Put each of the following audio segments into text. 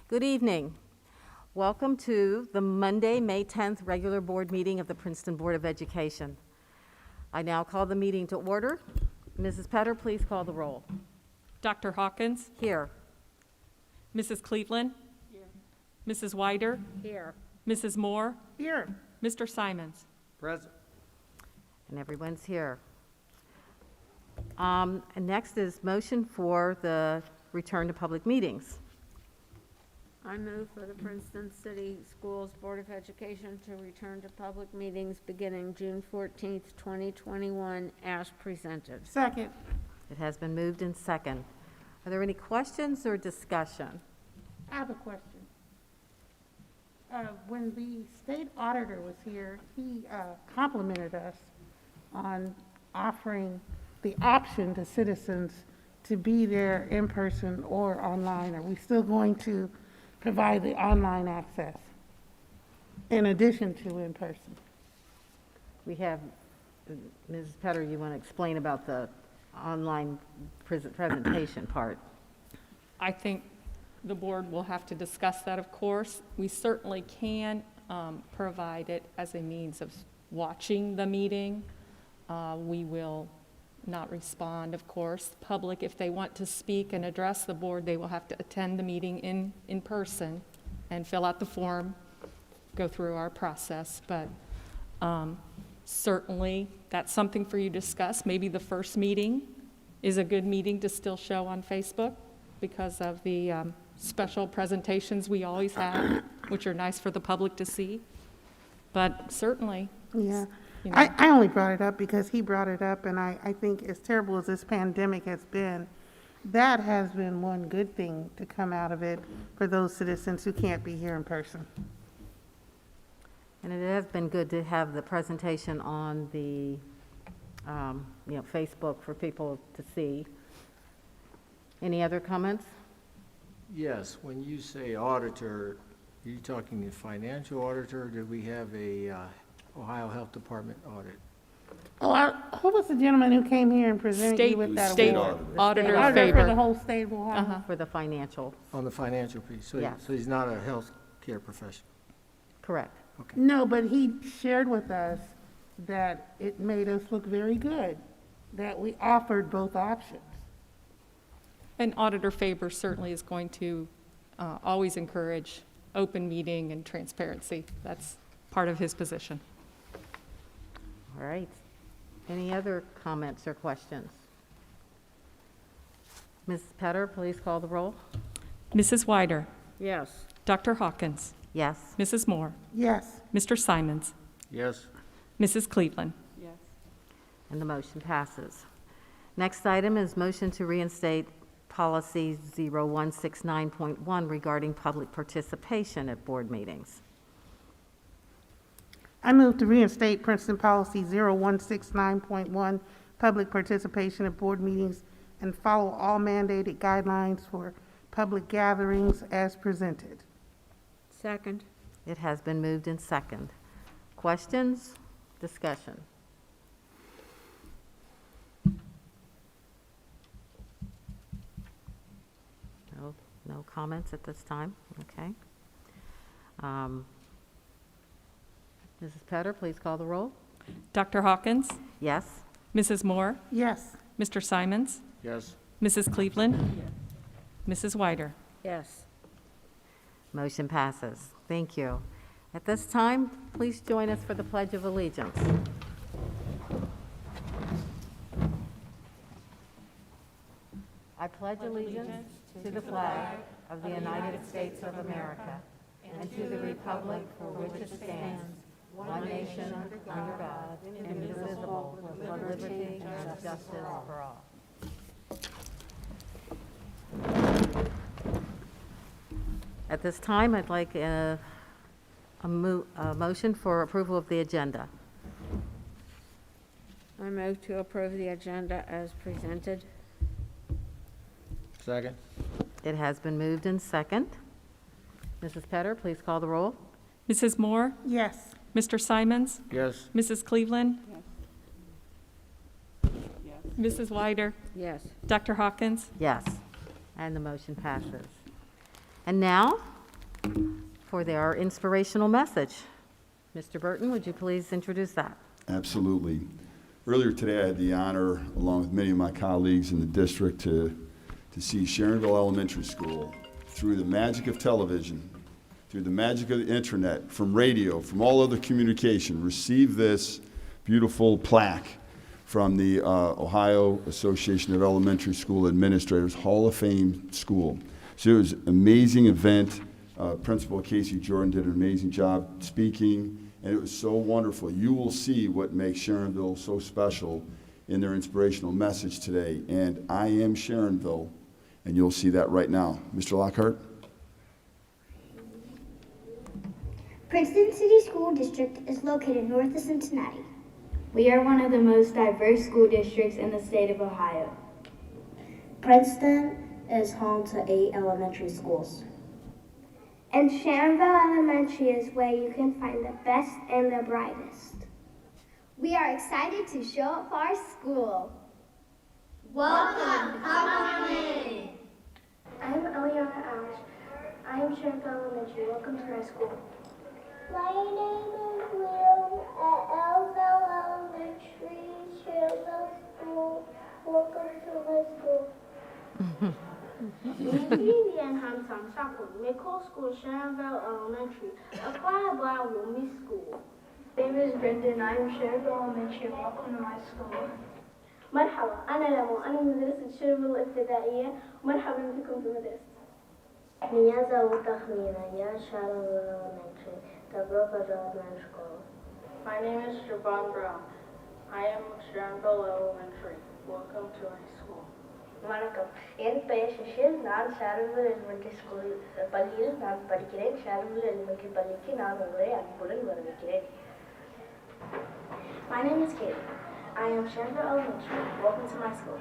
Good evening. Welcome to the Monday, May 10th regular board meeting of the Princeton Board of Education. I now call the meeting to order. Mrs. Petter, please call the roll. Dr. Hawkins? Here. Mrs. Cleveland? Here. Mrs. Wider? Here. Mrs. Moore? Here. Mr. Simons? Present. And everyone's here. And next is motion for the return to public meetings. I move for the Princeton City Schools Board of Education to return to public meetings beginning June 14th, 2021, as presented. Second. It has been moved in second. Are there any questions or discussion? I have a question. When the state auditor was here, he complimented us on offering the option to citizens to be there in person or online. Are we still going to provide the online access in addition to in person? We have, Mrs. Petter, you want to explain about the online presentation part? I think the board will have to discuss that, of course. We certainly can provide it as a means of watching the meeting. We will not respond, of course. Public, if they want to speak and address the board, they will have to attend the meeting in person and fill out the form, go through our process. But certainly, that's something for you to discuss. Maybe the first meeting is a good meeting to still show on Facebook because of the special presentations we always have, which are nice for the public to see. But certainly, Yeah. you know, I only brought it up because he brought it up, and I think as terrible as this pandemic has been, that has been one good thing to come out of it for those citizens who can't be here in person. And it has been good to have the presentation on the, Facebook for people to see. Any other comments? Yes, when you say auditor, are you talking the financial auditor, or did we have a Ohio Health Department audit? Oh, who was the gentleman who came here and presented you with that State award? Auditor Auditor for the Faber. whole state of Ohio? Uh-huh. For the financial, On the financial piece? So Yes. So he's not a health care professional? correct. No, but he shared with us that it made us look very good, that we offered both options. And Auditor Faber certainly is going to always encourage open meeting and transparency. That's part of his position. All right. Any other comments or questions? Mrs. Petter, please call the roll. Mrs. Wider, Yes. Dr. Hawkins, Yes. Mrs. Moore, Yes. Mr. Simons, Yes. Mrs. Cleveland. And the motion passes. Next item is motion to reinstate policy 0169.1 regarding public participation at board meetings. I move to reinstate Princeton Policy 0169.1, public participation at board meetings, and follow all mandated guidelines for public gatherings as presented. Second. It has been moved in second. Questions? Discussion? No comments at this time? Okay. Mrs. Petter, please call the roll. Dr. Hawkins, Yes. Mrs. Moore, Yes. Mr. Simons, Yes. Mrs. Cleveland, Mrs. Wider. Yes. Motion passes. Thank you. At this time, please join us for the Pledge of Allegiance. I pledge allegiance to the flag of the United States of America and to the republic for which it stands, one nation, under God, indivisible, with liberty and justice for all. At this time, I'd like a motion for approval of the agenda. I move to approve the agenda as presented. Second? It has been moved in second. Mrs. Petter, please call the roll. Mrs. Moore, Yes. Mr. Simons, Yes. Mrs. Cleveland, Mrs. Wider, Yes. Dr. Hawkins. Yes, and the motion passes. And now, for their inspirational message. Mr. Burton, would you please introduce that? Absolutely. Earlier today, I had the honor, along with many of my colleagues in the district, to see Sharonville Elementary School, through the magic of television, through the magic of the internet, from radio, from all other communication, receive this beautiful plaque from the Ohio Association of Elementary School Administrators Hall of Fame School. So it was an amazing event. Principal Casey Jordan did an amazing job speaking, and it was so wonderful. You will see what makes Sharonville so special in their inspirational message today. And I am Sharonville, and you'll see that right now. Mr. Lockhart? Princeton City School District is located north of Cincinnati. We are one of the most diverse school districts in the state of Ohio. Princeton is home to 8 elementary schools. And Sharonville Elementary is where you can find the best and the brightest. We are excited to show up for our school. Welcome, come on in. I'm Eliana Ash. I am Sharonville Elementary. Welcome to our school. My name is Will at Elville Elementary, Sharonville School. Welcome to my school. 明年行上下课，Middle School Sharonville Elementary. Apply by Womi School. My name is Brendan. I am Sharonville Elementary. Welcome to my school. مرحبا أنا لمو أنا من مدرسة شربل الابتدائية. مرحبا بكم في مدرستي. Меня зовут Ахмина. Я Sharonville Elementary. Добро пожаловать в мою школу. My name is Siobhan Brown. I am Sharonville Elementary. Welcome to my school. வணக்கம் என் பெயர் சுஷில் நான் ஷாரன்வில் elementary school பள்ளியில் நான் படிக்கிறேன் ஷாரன்வில் elementary பள்ளிக்கு நான் உங்களை அன்புடன் வரவேற்கிறேன் My name is Katie. I am Sharonville Elementary. Welcome to my school.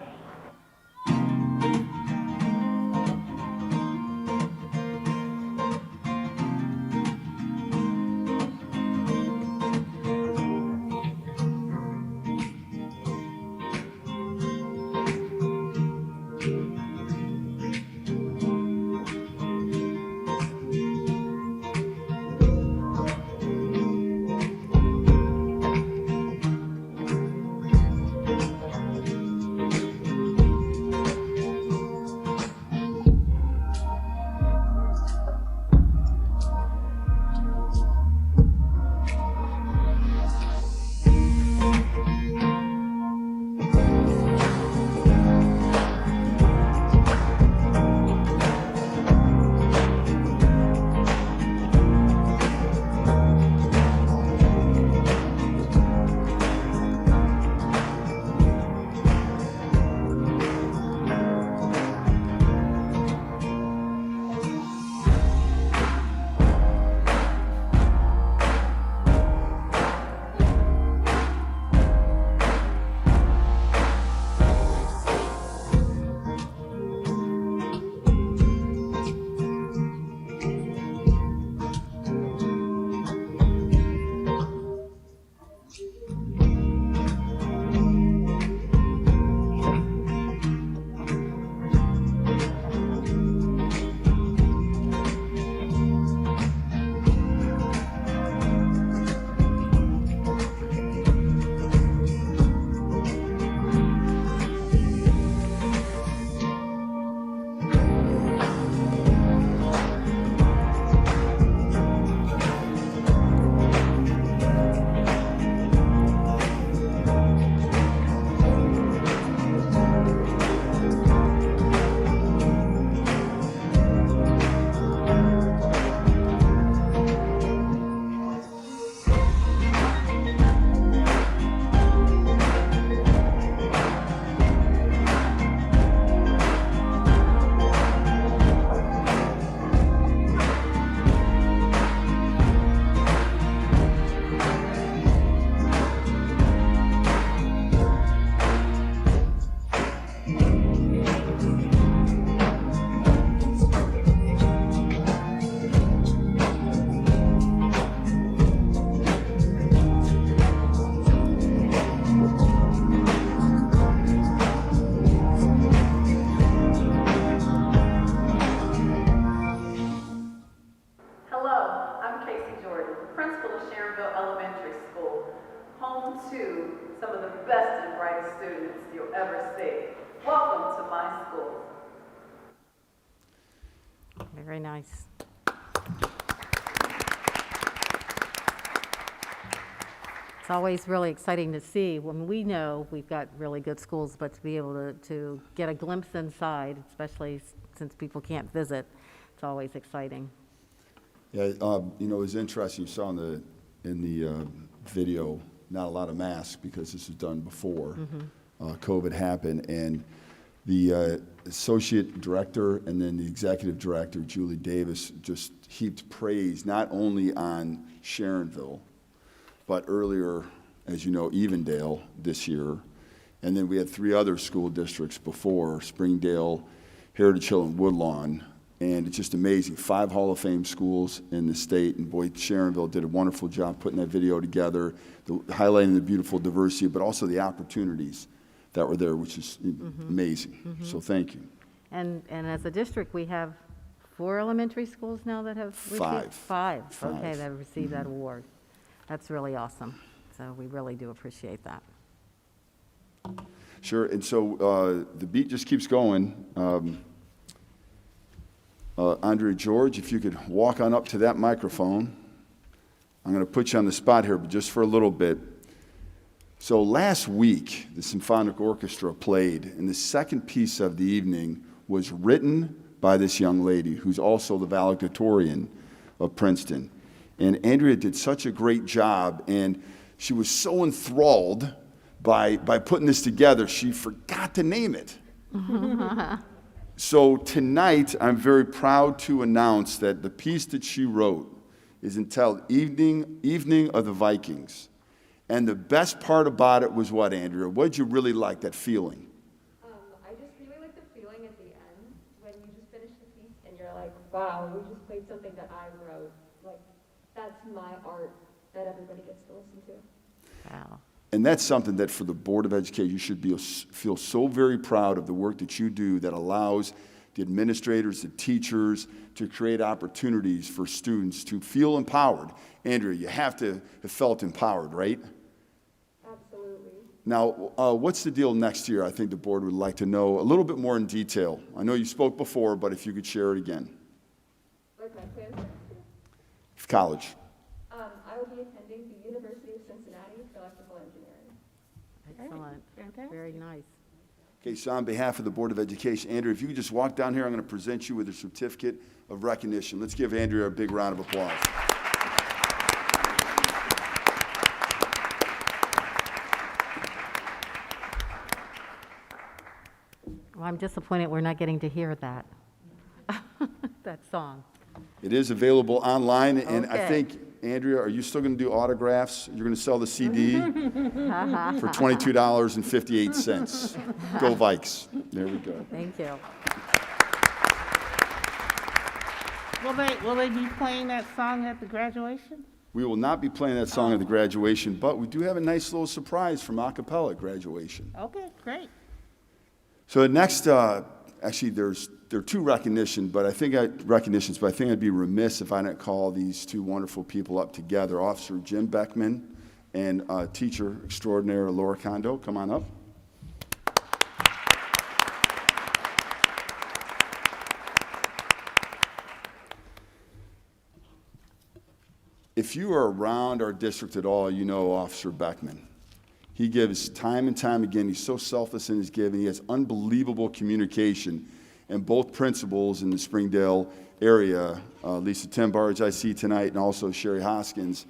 home to some of the best and brightest students you'll ever see. Welcome to my school. Very nice. It's always really exciting to see when we know we've got really good schools, but to be able to get a glimpse inside, especially since people can't visit, it's always exciting. Yeah, you know, it was interesting. You saw in the video, not a lot of masks because this was done before COVID happened, and the associate director and then the executive director, Julie Davis, just heaped praise not only on Sharonville, but earlier, as you know, Evendale this year. And then we had 3 other school districts before, Springdale, Heritage Hill, and Woodlawn. And it's just amazing. 5 Hall of Fame schools in the state. And boy, Sharonville did a wonderful job putting that video together, highlighting the beautiful diversity, but also the opportunities that were there, which is amazing. So thank you. And as a district, we have 4 elementary schools now that have received? 5. Okay, that have received that award. That's really awesome. So we really do appreciate that. Sure, and so the beat just keeps going. Andrea George, if you could walk on up to that microphone. I'm going to put you on the spot here, but just for a little bit. So last week, the Symphonic Orchestra played, and the second piece of the evening was written by this young lady, who's also the valedictorian of Princeton. And Andrea did such a great job, and she was so enthralled by putting this together, she forgot to name it. So tonight, I'm very proud to announce that the piece that she wrote is entitled Evening of the Vikings. And the best part about it was what, Andrea? What did you really like, that feeling? I just really like the feeling at the end when you just finish the piece and you're like, wow, we just played something that I wrote. Like, that's my art that everybody gets to listen to. Wow. And that's something that for the Board of Education, you should feel so very proud of the work that you do that allows the administrators, the teachers, to create opportunities for students to feel empowered. Andrea, you have to have felt empowered, right? Absolutely. Now, what's the deal next year? I think the board would like to know a little bit more in detail. I know you spoke before, but if you could share it again. Like my plans for next year? College. I will be attending the University of Cincinnati for electrical engineering. Excellent. Fantastic. Very nice. Okay, so on behalf of the Board of Education, Andrea, if you could just walk down here, I'm going to present you with a certificate of recognition. Let's give Andrea a big round of applause. Well, I'm disappointed we're not getting to hear that, that song. It is available online, and I Okay. think, Andrea, are you still going to do autographs? You're going to sell the CD for $22.58. Go Vikes. There we go. Thank you. Will they be playing that song at the graduation? We will not be playing that song at the graduation, but we do have a nice little surprise from a cappella at graduation. Okay, great. So next, actually, there are 2 recognitions, but I think I'd be remiss if I didn't call these 2 wonderful people up together. Officer Jim Beckman and teacher extraordinaire Laura Kondo. Come on up. If you are around our district at all, you know Officer Beckman. He gives time and time again. He's so selfless in his giving. He has unbelievable communication. And both principals in the Springdale area, Lisa Timbarge I see tonight, and also Sherry Hoskins,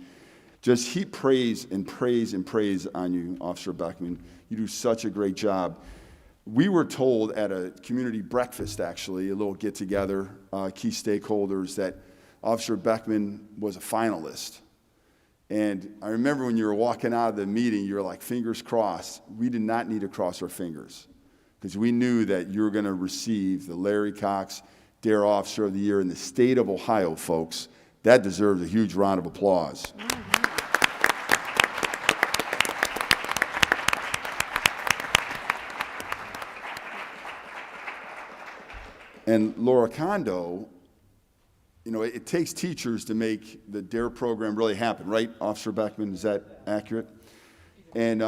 just heap praise and praise and praise on you, Officer Beckman. You do such a great job. We were told at a community breakfast, actually, a little get-together, key stakeholders, that Officer Beckman was a finalist. And I remember when you were walking out of the meeting, you were like, fingers crossed. We did not need to cross our fingers because we knew that you were going to receive the Larry Cox Dare Officer of the Year in the state of Ohio, folks. That deserves a huge round of applause. And Laura Kondo, you know, it takes teachers to make the DARE program really happen, right, Officer Beckman? Is that accurate? And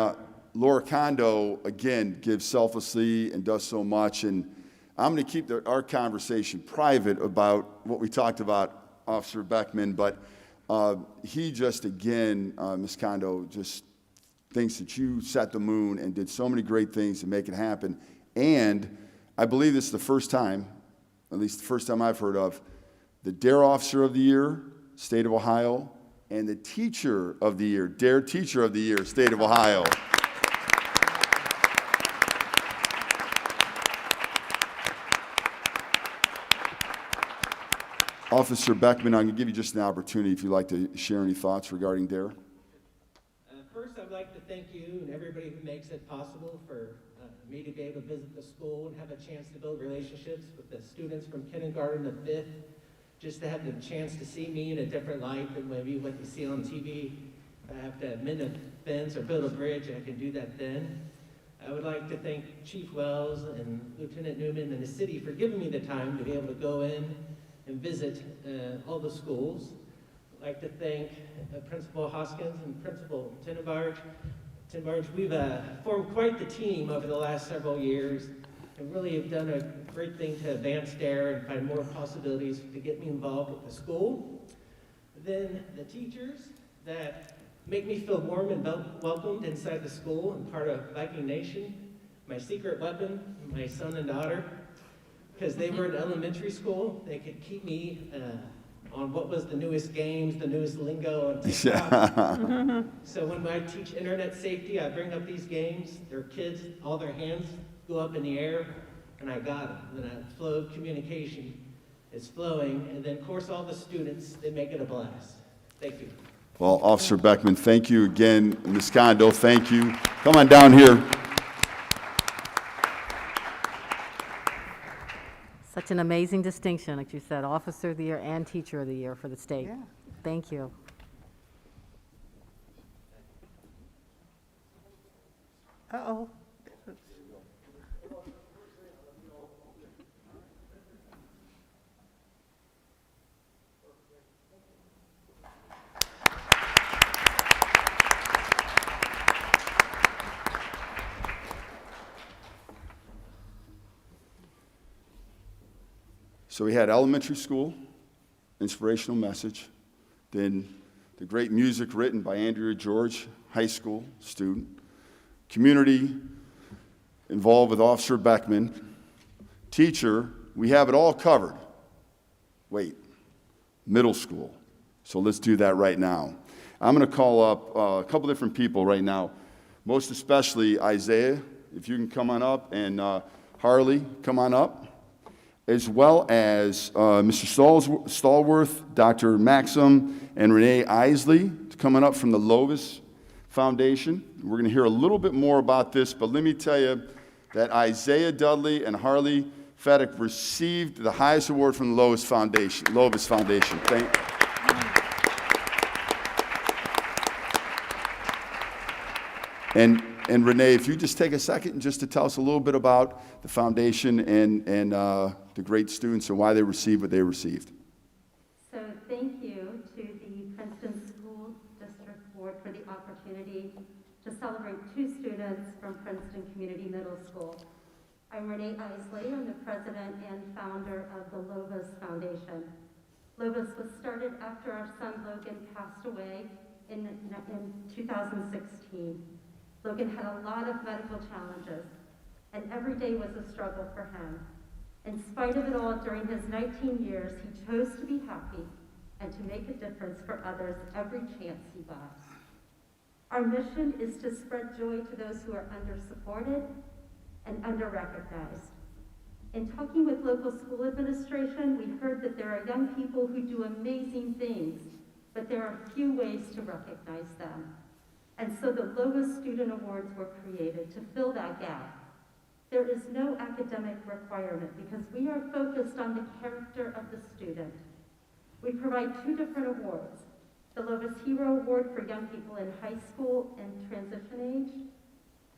Laura Kondo, again, gives selflessly and does so much. And I'm going to keep our conversation private about what we talked about, Officer Beckman, but he just, again, Ms. Kondo, just thinks that you set the moon and did so many great things to make it happen. And I believe this is the first time, at least the first time I've heard of, the DARE Officer of the Year, State of Ohio, and the Teacher of the Year, DARE Teacher of the Year, State of Ohio. Officer Beckman, I'm going to give you just an opportunity if you'd like to share any thoughts regarding DARE. First, I'd like to thank you and everybody who makes it possible for me to be able to visit the school and have a chance to build relationships with the students from kindergarten to 5th, just to have the chance to see me in a different light than maybe what you see on TV. If I have to mend a fence or build a bridge, I can do that then. I would like to thank Chief Wells and Lieutenant Newman and the city for giving me the time to be able to go in and visit all the schools. I'd like to thank Principal Hoskins and Principal Tenenbarge. We've formed quite the team over the last several years and really have done a great thing to advance DARE and find more possibilities to get me involved with the school. Then the teachers that make me feel warm and welcomed inside the school and part of Viking Nation. My secret weapon, my son and daughter, because they were in elementary school, they could keep me on what was the newest games, the newest lingo on TikTok. So when I teach internet safety, I bring up these games. Their kids, all their hands go up in the air, and I got them. And that flow of communication is flowing. And then, of course, all the students, they make it a blast. Thank you. Well, Officer Beckman, thank you again. Ms. Kondo, thank you. Come on down here. Such an amazing distinction, like you said, Officer of the Year and Teacher of the Year for the state. Yeah. Thank you. Uh-oh. So we had elementary school, Inspirational Message, then the great music written by Andrea George, high school student, community involved with Officer Beckman, teacher, we have it all covered. Wait, middle school. So let's do that right now. I'm going to call up a couple different people right now, most especially Isaiah, if you can come on up, and Harley, come on up, as well as Mr. Stallworth, Dr. Maxim, and Renee Isley, coming up from the Lovis Foundation. We're going to hear a little bit more about this, but let me tell you that Isaiah Dudley and Harley Fedek received the highest award from the Lovis Foundation. And Renee, if you just take a second just to tell us a little bit about the foundation and the great students and why they received what they received. So thank you to the Princeton School District Board for the opportunity to celebrate 2 students from Princeton Community Middle School. I'm Renee Isley. I'm the president and founder of the Lovis Foundation. Lovis was started after our son Logan passed away in 2016. Logan had a lot of medical challenges, and every day was a struggle for him. In spite of it all, during his 19 years, he chose to be happy and to make a difference for others every chance he got. Our mission is to spread joy to those who are under-supported and under-recognized. In talking with local school administration, we heard that there are young people who do amazing things, but there are few ways to recognize them. And so the Lovis Student Awards were created to fill that gap. There is no academic requirement because we are focused on the character of the student. We provide 2 different awards, the Lovis Hero Award for young people in high school and transition age,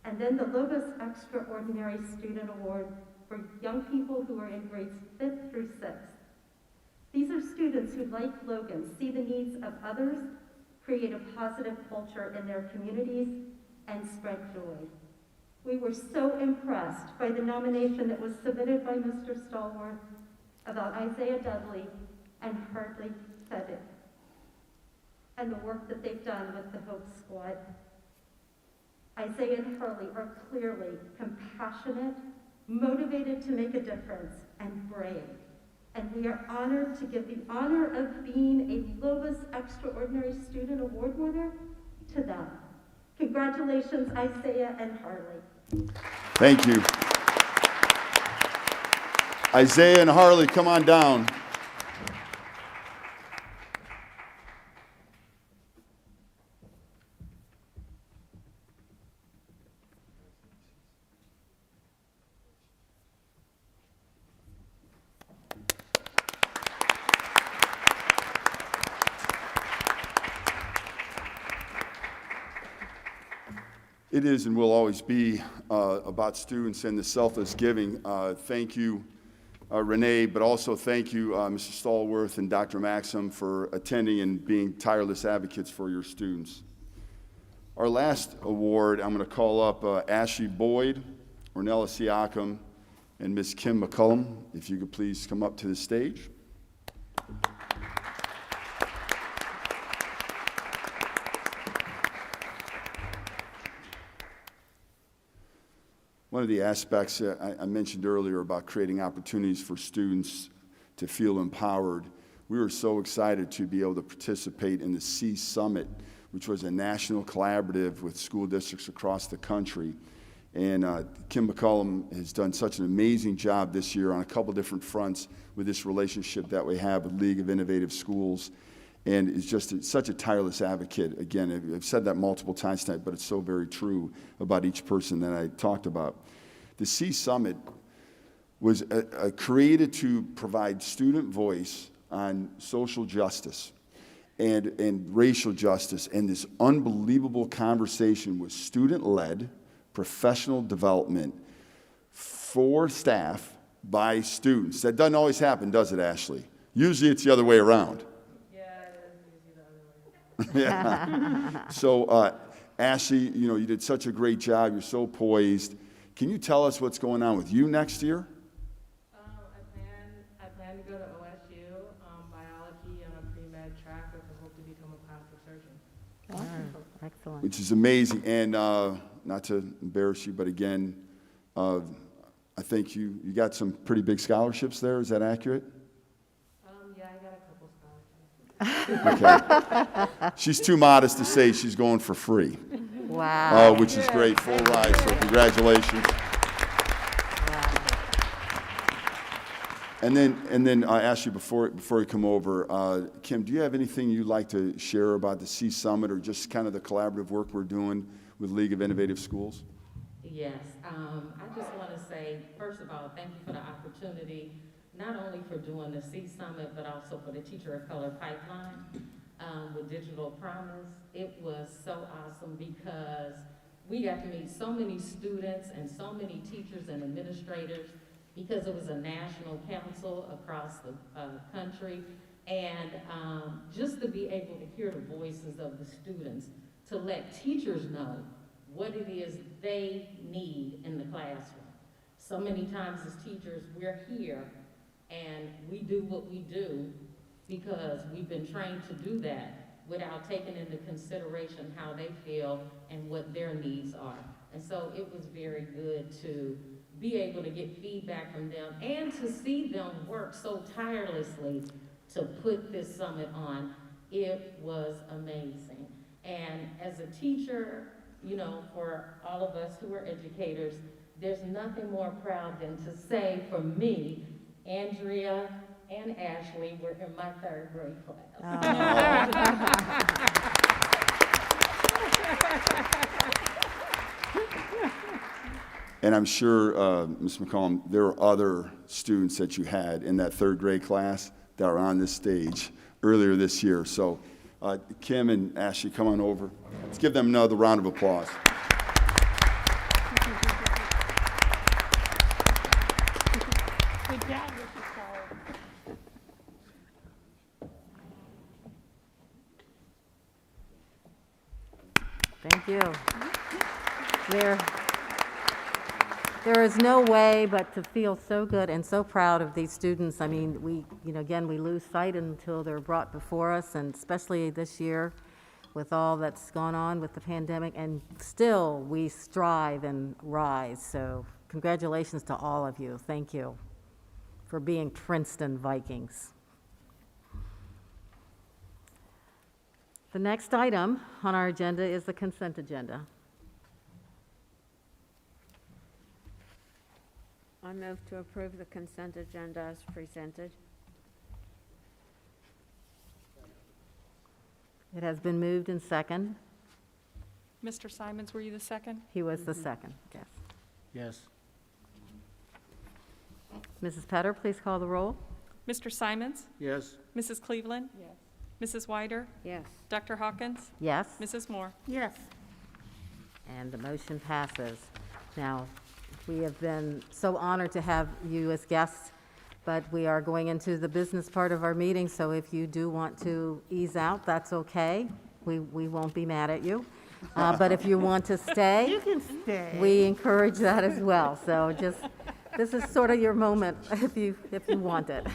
and then the Lovis Extraordinary Student Award for young people who are in grades 5th through 6th. These are students who, like Logan, see the needs of others, create a positive culture in their communities, and spread joy. We were so impressed by the nomination that was submitted by Mr. Stallworth about Isaiah Dudley and Hartley Feddick and the work that they've done with the Hope Squad. Isaiah and Harley are clearly compassionate, motivated to make a difference, and brave. And we are honored to give the honor of being a Lobus Extraordinary Student Award winner to them. Congratulations, Isaiah and Harley. Thank you. Isaiah and Harley, come on down. It is and will always be about students and the selfless giving. Thank you, Renee, but also thank you, Mr. Stallworth and Dr. Maxim, for attending and being tireless advocates for your students. Our last award, I'm going to call up Ashley Boyd, Ornella Siakam, and Ms. Kim McCullum. If you could please come up to the stage. One of the aspects I mentioned earlier about creating opportunities for students to feel empowered, we were so excited to be able to participate in the C Summit, which was a national collaborative with school districts across the country. And Kim McCullum has done such an amazing job this year on a couple different fronts with this relationship that we have with League of Innovative Schools. And is just such a tireless advocate. Again, I've said that multiple times tonight, but it's so very true about each person that I talked about. The C Summit was created to provide student voice on social justice and racial justice, and this unbelievable conversation was student-led professional development for staff by students. That doesn't always happen, does it, Ashley? Usually it's the other way around. Yeah. So, Ashley, you did such a great job. You're so poised. Can you tell us what's going on with you next year? I plan to go to OSU, biology on a pre-med track with the hope to become a plastic surgeon. Wonderful. Excellent. Which is amazing. And not to embarrass you, but again, I think you got some pretty big scholarships there. Is that accurate? Yeah, I got a couple scholarships. Okay. She's too modest to say she's going for free. Wow. Which is great. Full ride. So congratulations. Wow. And then Ashley, before you come over, Kim, do you have anything you'd like to share about the C Summit or just kind of the collaborative work we're doing with League of Innovative Schools? Yes. I just want to say, first of all, thank you for the opportunity, not only for doing the C Summit, but also for the Teacher of Color Pipeline with Digital Promise. It was so awesome because we got to meet so many students and so many teachers and administrators because it was a national council across the country. And just to be able to hear the voices of the students, to let teachers know what it is they need in the classroom. So many times as teachers, we're here and we do what we do because we've been trained to do that without taking into consideration how they feel and what their needs are. And so it was very good to be able to get feedback from them and to see them work so tirelessly to put this summit on. It was amazing. And as a teacher, for all of us who are educators, there's nothing more proud than to say, for me, Andrea and Ashley were in my 3rd grade class. And I'm sure, Ms. McCollum, there are other students that you had in that 3rd grade class that are on this stage earlier this year. So Kim and Ashley, come on over. Let's give them another round of applause. Good job, Mrs. Howard. Thank you. There is no way but to feel so good and so proud of these students. I mean, again, we lose sight until they're brought before us, and especially this year with all that's gone on with the pandemic, and still we strive and rise. So congratulations to all of you. Thank you for being Princeton Vikings. The next item on our agenda is the consent agenda. I move to approve the consent agenda as presented. It has been moved and second. Mr. Simons, were you the second? He was the second, yes. Yes. Mrs. Petter, please call the roll. Mr. Simons? Yes. Mrs. Cleveland? Yes. Mrs. Weider? Yes. Dr. Hawkins? Yes, Mrs. Moore? Yes. and the motion passes. Now, we have been so honored to have you as guests, but we are going into the business part of our meeting, so if you do want to ease out, that's okay. We won't be mad at you. But if you want to stay, You can stay. we encourage that as well. So just, this is sort of your moment if you want it.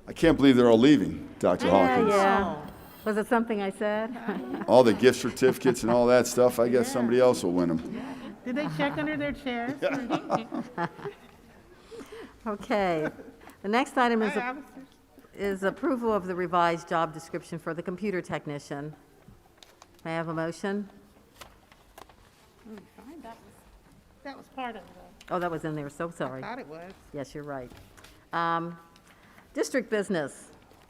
I can't believe they're all leaving, Dr. Hawkins. Yeah. Was it something I said? All the gift certificates and all that stuff, I guess somebody else will win them. Did they check under their chairs? Okay. The next item is, Hi, officers. is approval of the revised job description for the computer technician. May I have a motion? That was part of it. Oh, that was in there, so sorry. I thought it was. Yes, you're right. District business,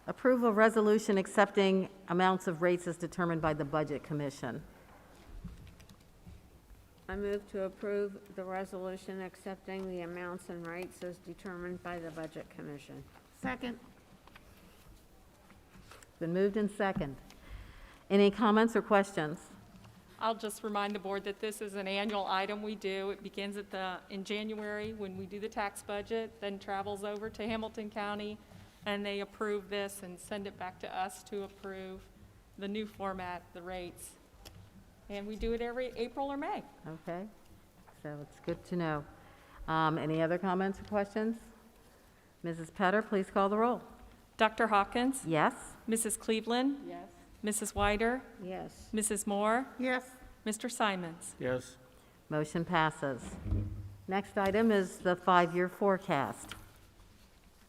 approval of resolution accepting amounts of rates as determined by the Budget Commission. I move to approve the resolution accepting the amounts and rates as determined by the Budget Commission. Second. Been moved in second. Any comments or questions? I'll just remind the board that this is an annual item we do. It begins in January when we do the tax budget, then travels over to Hamilton County, and they approve this and send it back to us to approve the new format, the rates. And we do it every April or May. Okay, so it's good to know. Any other comments or questions? Mrs. Petter, please call the roll. Dr. Hawkins? Yes? Mrs. Cleveland? Yes. Mrs. Weider? Yes. Mrs. Moore? Yes. Mr. Simons? Yes. Motion passes. Next item is the 5-year forecast.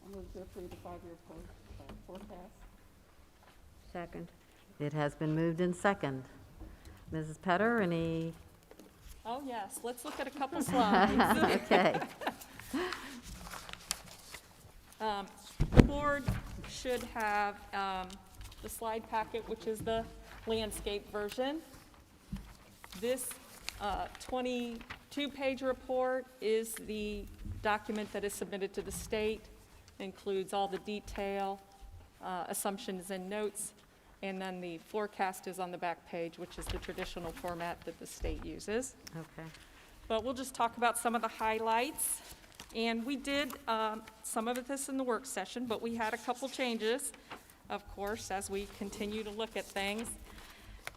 I move to approve the 5-year forecast. Second. It has been moved in second. Mrs. Petter, any? Oh, yes. Let's look at a couple slides. Okay. The board should have the slide packet, which is the landscape version. This 22-page report is the document that is submitted to the state. It includes all the detail, assumptions and notes, and then the forecast is on the back page, which is the traditional format that the state uses. Okay. But we'll just talk about some of the highlights. And we did some of this in the work session, but we had a couple changes, of course, as we continue to look at things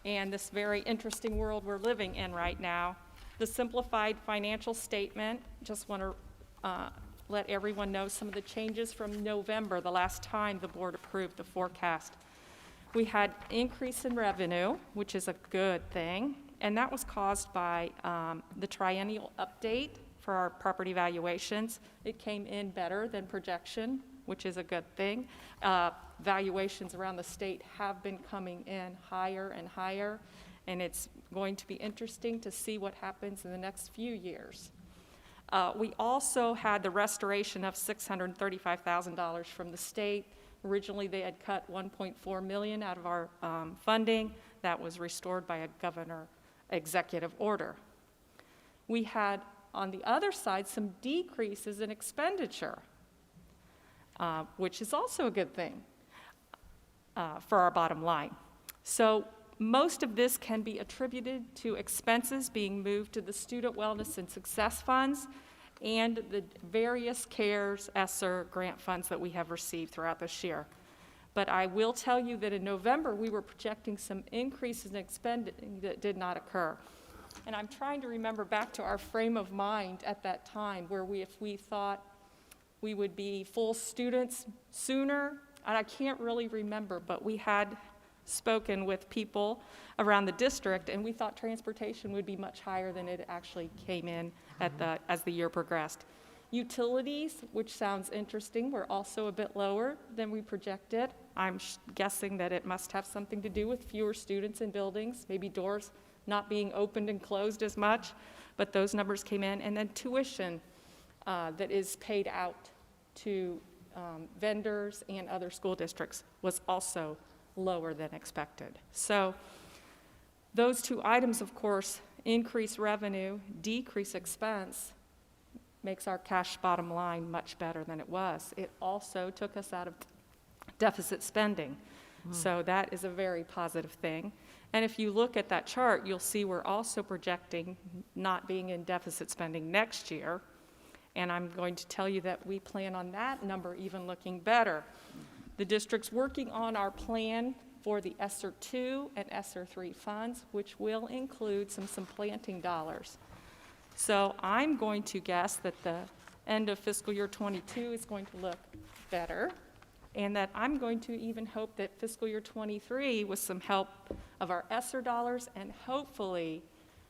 and this very interesting world we're living in right now. The simplified financial statement, just want to let everyone know some of the changes from November, the last time the board approved the forecast. We had increase in revenue, which is a good thing, and that was caused by the triennial update for our property valuations. It came in better than projection, which is a good thing. Valuations around the state have been coming in higher and higher, and it's going to be interesting to see what happens in the next few years. We also had the restoration of $635,000 from the state. Originally, they had cut $1.4 million out of our funding. That was restored by a governor executive order. We had, on the other side, some decreases in expenditure, which is also a good thing for our bottom line. So most of this can be attributed to expenses being moved to the Student Wellness and Success Funds and the various CARES, ESSER grant funds that we have received throughout this year. But I will tell you that in November, we were projecting some increases in expending that did not occur. And I'm trying to remember back to our frame of mind at that time, where if we thought we would be full students sooner, and I can't really remember, but we had spoken with people around the district, and we thought transportation would be much higher than it actually came in as the year progressed. Utilities, which sounds interesting, were also a bit lower than we projected. I'm guessing that it must have something to do with fewer students in buildings, maybe doors not being opened and closed as much, but those numbers came in. And then tuition that is paid out to vendors and other school districts was also lower than expected. So those two items, of course, increase revenue, decrease expense, makes our cash bottom line much better than it was. It also took us out of deficit spending. So that is a very positive thing. And if you look at that chart, you'll see we're also projecting not being in deficit spending next year. And I'm going to tell you that we plan on that number even looking better. The district's working on our plan for the ESSER 2 and ESSER 3 funds, which will include some planting dollars. So I'm going to guess that the end of fiscal year 22 is going to look better, and that I'm going to even hope that fiscal year 23, with some help of our ESSER dollars and hopefully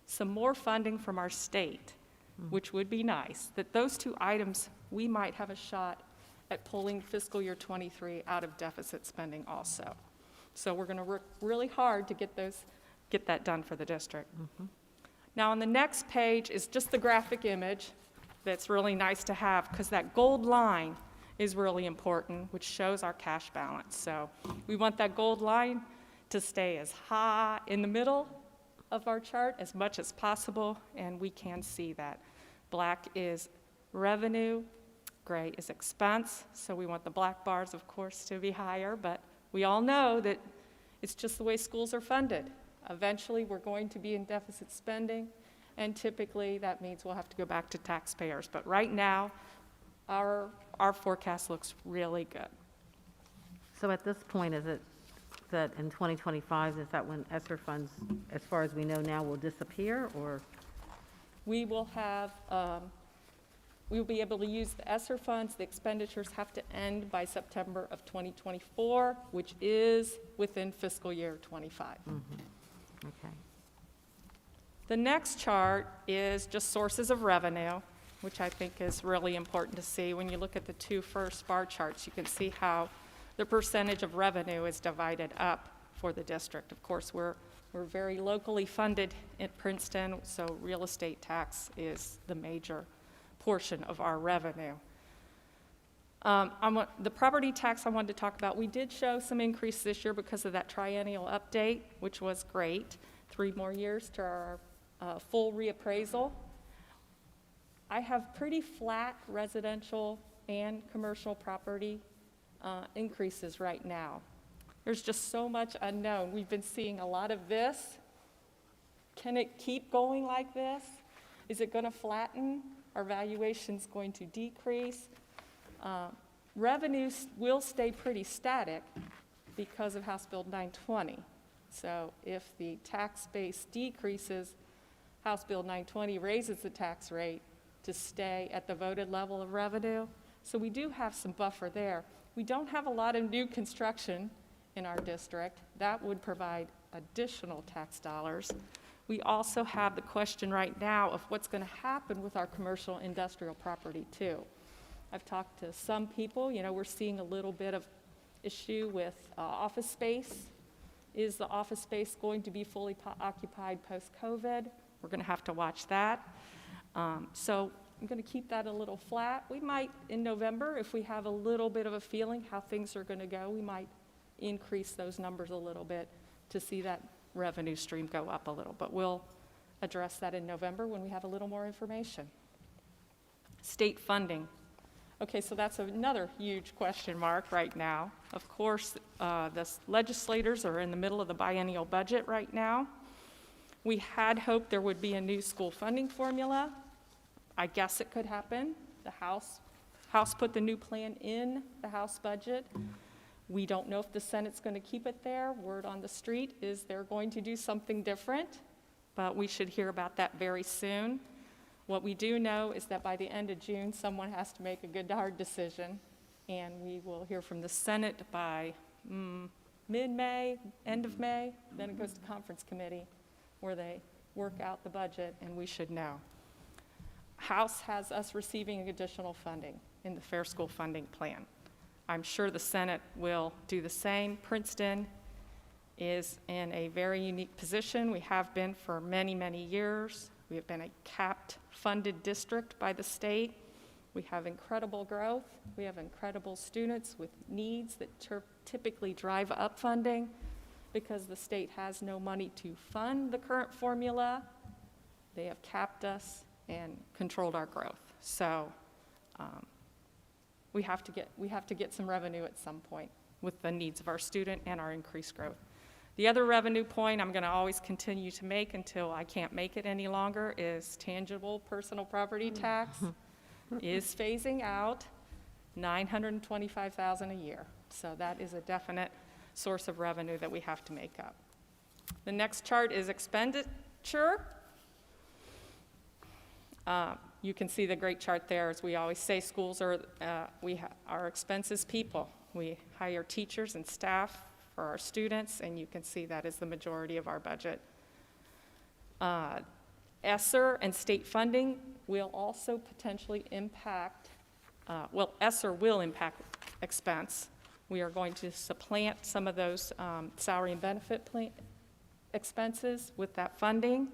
some more funding from our state, which would be nice, that those two items, we might have a shot at pulling fiscal year 23 out of deficit spending also. So we're going to work really hard to get that done for the district. Now on the next page is just the graphic image that's really nice to have, because that gold line is really important, which shows our cash balance. So we want that gold line to stay as high in the middle of our chart as much as possible, and we can see that. Black is revenue, gray is expense, so we want the black bars, of course, to be higher, but we all know that it's just the way schools are funded. Eventually, we're going to be in deficit spending, and typically that means we'll have to go back to taxpayers. But right now, our forecast looks really good. So at this point, is it that in 2025, is that when ESSER funds, as far as we know now, will disappear, or? We will have, we will be able to use the ESSER funds. The expenditures have to end by September of 2024, which is within fiscal year 25. Okay. The next chart is just sources of revenue, which I think is really important to see. When you look at the two first bar charts, you can see how the percentage of revenue is divided up for the district. Of course, we're very locally funded at Princeton, so real estate tax is the major portion of our revenue. The property tax I wanted to talk about, we did show some increase this year because of that triennial update, which was great. 3 more years to our full reappraisal. I have pretty flat residential and commercial property increases right now. There's just so much unknown. We've been seeing a lot of this. Can it keep going like this? Is it going to flatten? Are valuations going to decrease? Revenues will stay pretty static because of House Bill 920. So if the tax base decreases, House Bill 920 raises the tax rate to stay at the voted level of revenue. So we do have some buffer there. We don't have a lot of new construction in our district. That would provide additional tax dollars. We also have the question right now of what's going to happen with our commercial industrial property too. I've talked to some people, we're seeing a little bit of issue with office space. Is the office space going to be fully occupied post-COVID? We're going to have to watch that. So I'm going to keep that a little flat. We might, in November, if we have a little bit of a feeling how things are going to go, we might increase those numbers a little bit to see that revenue stream go up a little. But we'll address that in November when we have a little more information. State funding. Okay, so that's another huge question mark right now. Of course, the legislators are in the middle of the biennial budget right now. We had hoped there would be a new school funding formula. I guess it could happen. The House put the new plan in the House budget. We don't know if the Senate's going to keep it there. Word on the street is they're going to do something different, but we should hear about that very soon. What we do know is that by the end of June, someone has to make a good, hard decision, and we will hear from the Senate by mid-May, end of May. Then it goes to conference committee where they work out the budget, and we should know. House has us receiving additional funding in the Fair School Funding Plan. I'm sure the Senate will do the same. Princeton is in a very unique position. We have been for many, many years. We have been a capped funded district by the state. We have incredible growth. We have incredible students with needs that typically drive up funding. Because the state has no money to fund the current formula, they have capped us and controlled our growth. So we have to get some revenue at some point with the needs of our student and our increased growth. The other revenue point I'm going to always continue to make until I can't make it any longer is tangible personal property tax is phasing out $925,000 a year. So that is a definite source of revenue that we have to make up. The next chart is expenditure. You can see the great chart there. As we always say, schools are our expenses people. We hire teachers and staff for our students, and you can see that is the majority of our budget. ESSER and state funding will also potentially impact, ESSER will impact expense. We are going to supplant some of those salary and benefit expenses with that funding.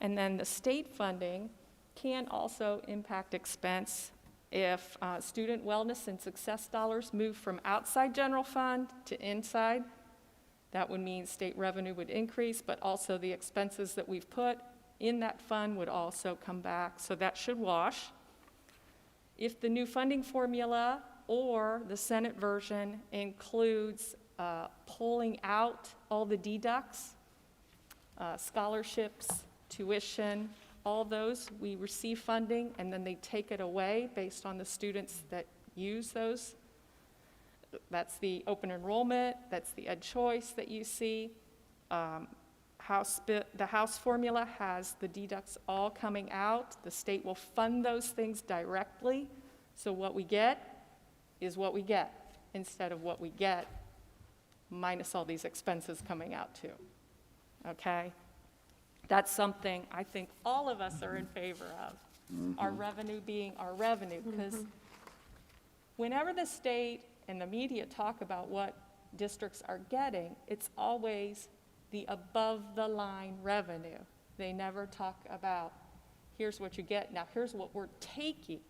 And then the state funding can also impact expense if student wellness and success dollars move from outside general fund to inside. That would mean state revenue would increase, but also the expenses that we've put in that fund would also come back. So that should wash. If the new funding formula or the Senate version includes pulling out all the deducts, scholarships, tuition, all those, we receive funding and then they take it away based on the students that use those. That's the open enrollment, that's the ed choice that you see. The House formula has the deducts all coming out. The state will fund those things directly. So what we get is what we get instead of what we get minus all these expenses coming out too. Okay? That's something I think all of us are in favor of. Our revenue being our revenue, because whenever the state and the media talk about what districts are getting, it's always the above the line revenue. They never talk about, here's what you get, now here's what we're taking.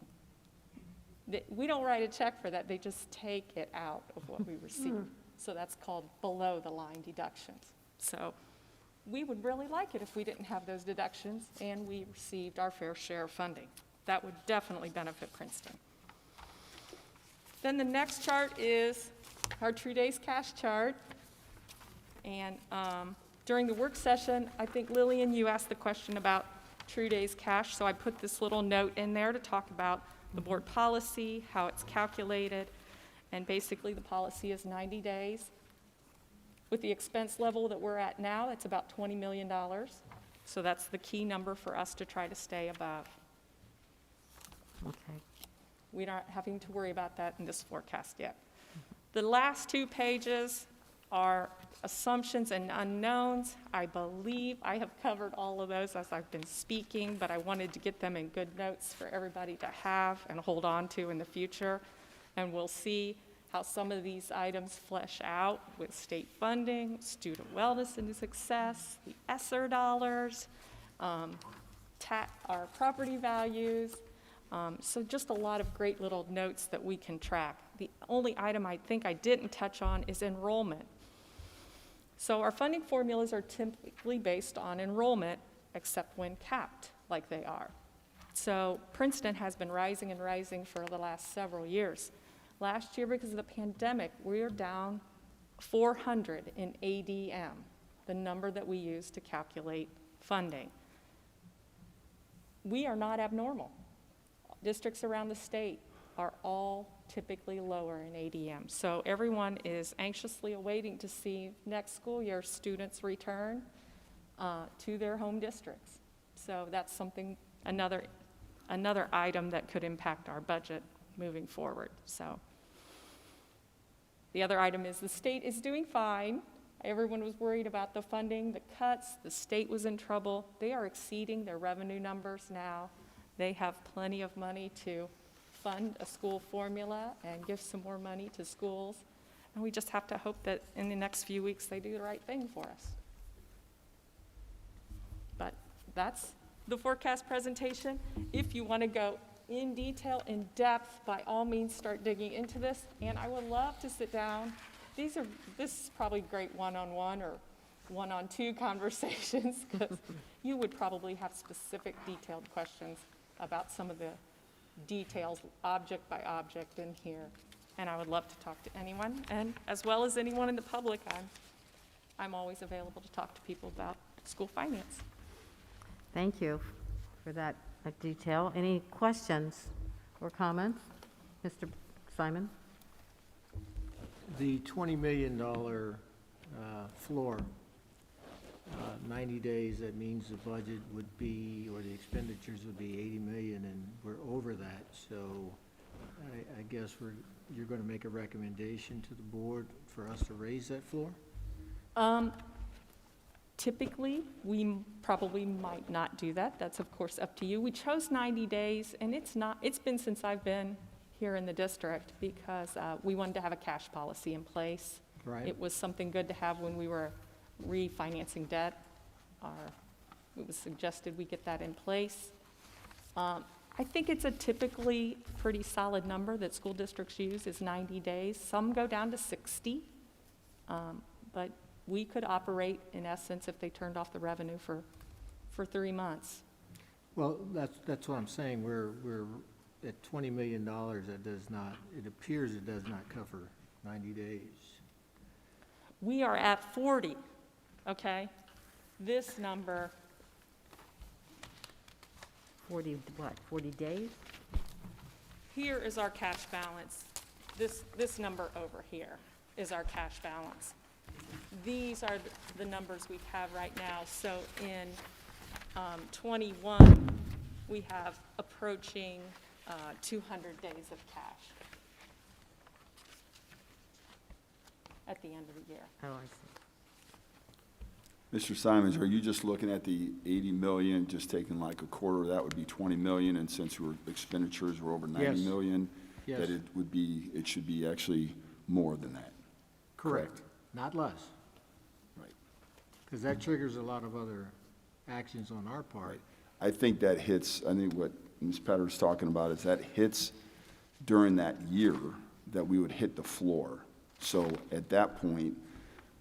We don't write a check for that, they just take it out of what we receive. So that's called below the line deductions. So we would really like it if we didn't have those deductions and we received our fair share of funding. That would definitely benefit Princeton. Then the next chart is our True Days cash chart. And during the work session, I think Lillian, you asked the question about True Days cash, so I put this little note in there to talk about the board policy, how it's calculated, and basically the policy is 90 days. With the expense level that we're at now, it's about $20 million. So that's the key number for us to try to stay above. Okay. We're not having to worry about that in this forecast yet. The last 2 pages are assumptions and unknowns. I believe I have covered all of those as I've been speaking, but I wanted to get them in good notes for everybody to have and hold on to in the future. And we'll see how some of these items flesh out with state funding, student wellness and success, the ESSER dollars, our property values. So just a lot of great little notes that we can track. The only item I think I didn't touch on is enrollment. So our funding formulas are typically based on enrollment, except when capped like they are. So Princeton has been rising and rising for the last several years. Last year, because of the pandemic, we're down 400 in ADM, the number that we use to calculate funding. We are not abnormal. Districts around the state are all typically lower in ADM. So everyone is anxiously awaiting to see next school year students return to their home districts. So that's something, another item that could impact our budget moving forward. So the other item is the state is doing fine. Everyone was worried about the funding, the cuts. The state was in trouble. They are exceeding their revenue numbers now. They have plenty of money to fund a school formula and give some more money to schools. And we just have to hope that in the next few weeks they do the right thing for us. But that's the forecast presentation. If you want to go in detail, in depth, by all means start digging into this. And I would love to sit down. This is probably great one-on-one or one-on-two conversations, because you would probably have specific detailed questions about some of the details, object by object in here. And I would love to talk to anyone, and as well as anyone in the public, I'm always available to talk to people about school finance. Thank you for that detail. Any questions or comments? Mr. Simon? The $20 million floor, 90 days, that means the budget would be, or the expenditures would be 80 million, and we're over that. So I guess you're going to make a recommendation to the board for us to raise that floor? Typically, we probably might not do that. That's of course up to you. We chose 90 days, and it's been since I've been here in the district, because we wanted to have a cash policy in place. Right. It was something good to have when we were refinancing debt. It was suggested we get that in place. I think it's a typically pretty solid number that school districts use is 90 days. Some go down to 60, but we could operate, in essence, if they turned off the revenue for 3 months. Well, that's what I'm saying. We're at $20 million. That does not, it appears it does not cover 90 days. We are at 40, okay? This number, 40 what, 40 days? here is our cash balance. This number over here is our cash balance. These are the numbers we have right now. So in 21, we have approaching 200 days of cash at the end of the year. Oh, I see. Mr. Simons, are you just looking at the 80 million, just taking like a quarter, that would be 20 million, and since expenditures were over 90 Yes. million, Yes. that it should be actually more than that? Correct. Not less. Right. Because that triggers a lot of other actions on our part. I think that hits, I think what Ms. Petter's talking about is that hits during that year that we would hit the floor. So at that point,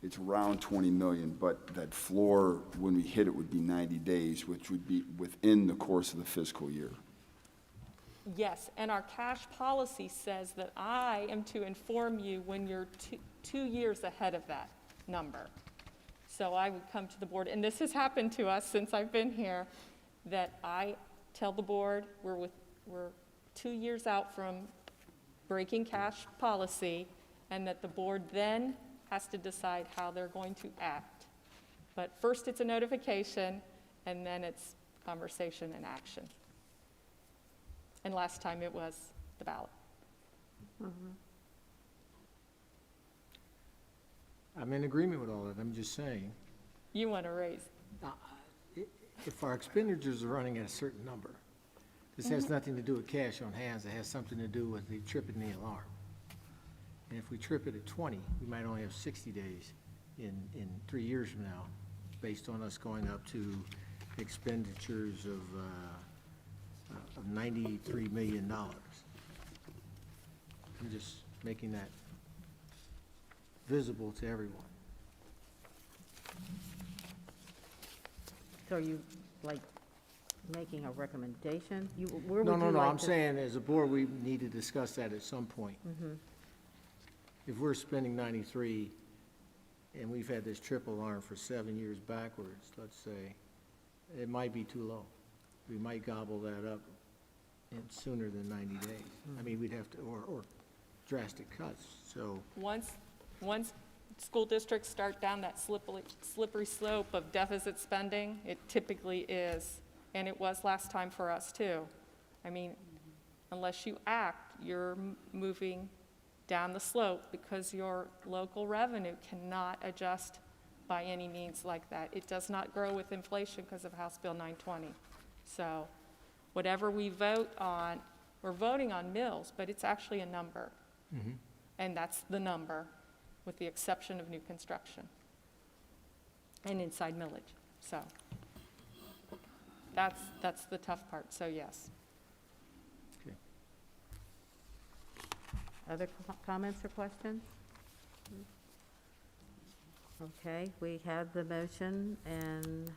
it's around 20 million, but that floor, when we hit it, would be 90 days, which would be within the course of the fiscal year. Yes, and our cash policy says that I am to inform you when you're 2 years ahead of that number. So I would come to the board, and this has happened to us since I've been here, that I tell the board we're 2 years out from breaking cash policy, and that the board then has to decide how they're going to act. But first it's a notification, and then it's conversation and action. And last time it was the ballot. I'm in agreement with all that. I'm just saying, You want to raise. if our expenditures are running at a certain number, this has nothing to do with cash on hands. It has something to do with the tripping the alarm. And if we trip it at 20, we might only have 60 days in 3 years from now, based on us going up to expenditures of $93 million. I'm just making that visible to everyone. So are you, like, making a recommendation? No, I'm saying as a board, we need to discuss that at some point. If we're spending 93 and we've had this triple alarm for 7 years backwards, let's say, it might be too low. We might gobble that up sooner than 90 days. I mean, we'd have to, or drastic cuts, so. Once school districts start down that slippery slope of deficit spending, it typically is, and it was last time for us too. I mean, unless you act, you're moving down the slope because your local revenue cannot adjust by any means like that. It does not grow with inflation because of House Bill 920. So whatever we vote on, we're voting on mills, but it's actually a number. And that's the number, with the exception of new construction and inside millage. So that's the tough part, so yes. Okay. Other comments or questions? Okay, we have the motion, and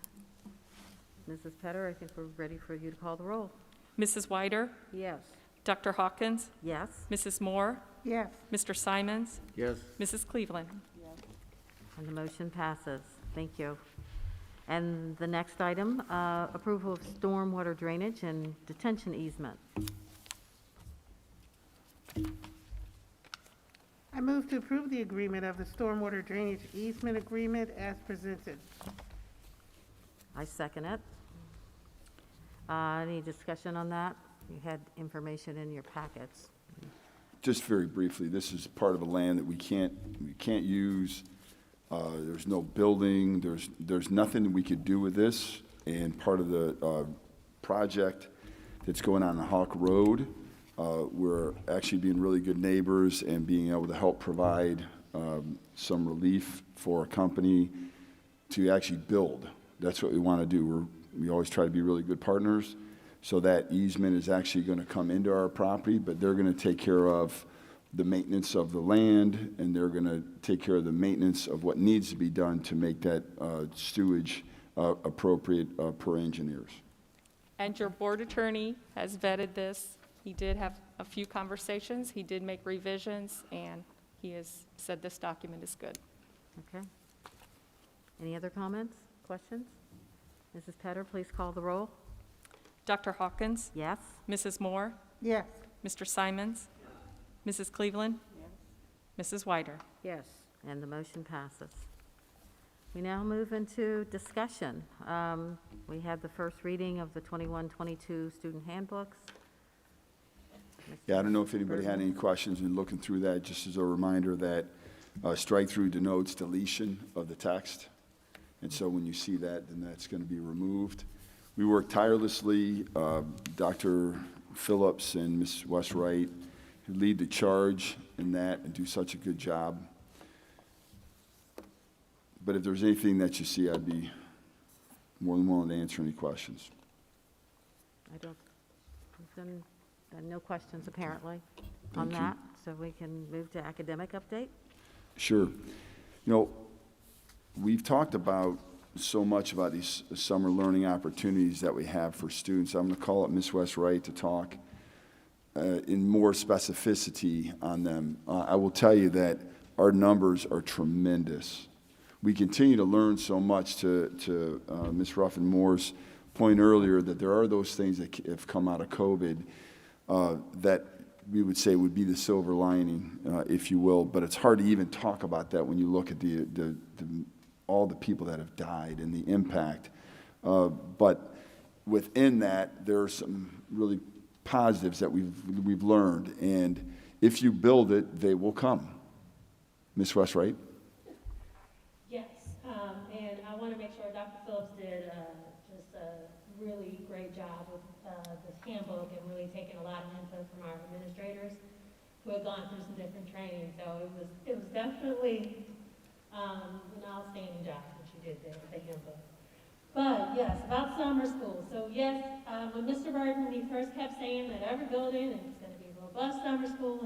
Mrs. Petter, I think we're ready for you to call the roll. Mrs. Whiter? Yes. Dr. Hawkins? Yes? Mrs. Moore? Yes. Mr. Simons? Yes. Mrs. Cleveland? And the motion passes. Thank you. And the next item, approval of stormwater drainage and detention easement. I move to approve the agreement of the stormwater drainage easement agreement as presented. I second it. Any discussion on that? You had information in your packets. Just very briefly, this is part of a land that we can't use. There's no building, there's nothing that we could do with this. And part of the project that's going on Hawk Road, we're actually being really good neighbors and being able to help provide some relief for a company to actually build. That's what we want to do. We always try to be really good partners. So that easement is actually going to come into our property, but they're going to take care of the maintenance of the land, and they're going to take care of the maintenance of what needs to be done to make that sewage appropriate per engineers. And your board attorney has vetted this. He did have a few conversations. He did make revisions, and he has said this document is good. Okay. Any other comments, questions? Mrs. Petter, please call the roll. Dr. Hawkins? Yes? Mrs. Moore? Yes. Mr. Simons? Mrs. Cleveland? Mrs. Whiter? Yes. And the motion passes. We now move into discussion. We had the first reading of the 21-22 student handbooks. Yeah, I don't know if anybody had any questions in looking through that, just as a reminder that strike through denotes deletion of the text. And so when you see that, then that's going to be removed. We worked tirelessly. Dr. Phillips and Ms. Westwright who lead the charge in that and do such a good job. But if there's anything that you see, I'd be more than willing to answer any questions. No questions apparently on Thank you. that, so we can move to academic update. Sure. You know, we've talked about so much about these summer learning opportunities that we have for students. I'm going to call up Ms. Westwright to talk in more specificity on them. I will tell you that our numbers are tremendous. We continue to learn so much, to Ms. Ruffin-Moore's point earlier, that there are those things that have come out of COVID that we would say would be the silver lining, if you will, but it's hard to even talk about that when you look at all the people that have died and the impact. But within that, there are some really positives that we've learned, and if you build it, they will come. Ms. Westwright? Yes, and I want to make sure Dr. Phillips did just a really great job with this handbook and really taking a lot of input from our administrators who had gone through some different training. So it was definitely an outstanding job that you did there with the handbook. But yes, about summer school. So yes, when Mr. Burton, he first kept saying that every building is going to be robust summer school,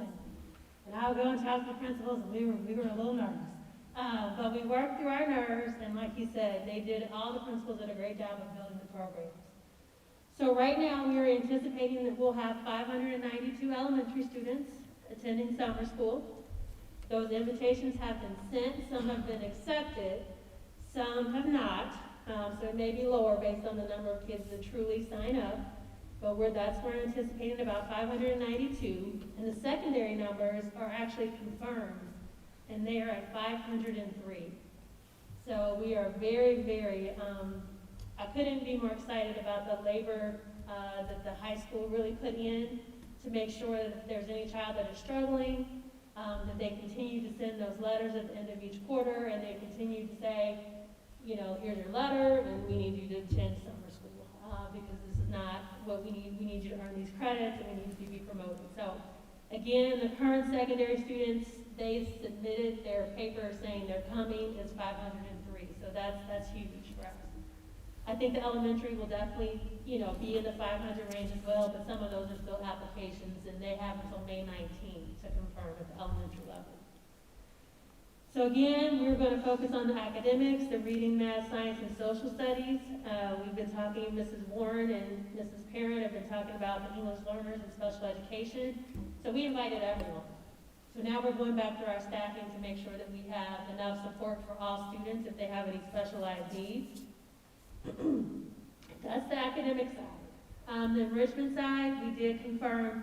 and I would go and talk to the principals, and we were a little nervous. But we worked through our nerves, and like he said, all the principals did a great job of building the programs. So right now, we are anticipating that we'll have 592 elementary students attending summer school. Those invitations have been sent, some have been accepted, some have not. So it may be lower based on the number of kids that truly sign up. but we're anticipating about 592, and the secondary numbers are actually confirmed, and they are at 503. So we are very, very, I couldn't be more excited about the labor that the high school really put in to make sure that if there's any child that is struggling, that they continue to send those letters at the end of each quarter, and they continue to say, you know, here's your letter, and we need you to attend summer school, because this is not what we need. We need you to earn these credits, and we need you to be promoted. So, again, the current secondary students, they submitted their paper saying they're coming, is 503. So that's huge for us. I think the elementary will definitely, you know, be in the 500 range as well, but some of those are still applications, and they have until May 19th to confirm at the elementary level. So again, we're going to focus on the academics, the reading, math, science, and social studies. We've been talking, Mrs. Warren and Mrs. Parent have been talking about the English learners and special education. So we invited everyone. So now we're going back to our staffing to make sure that we have enough support for all students if they have any specialized needs. That's the academic side. The enrichment side, we did confirm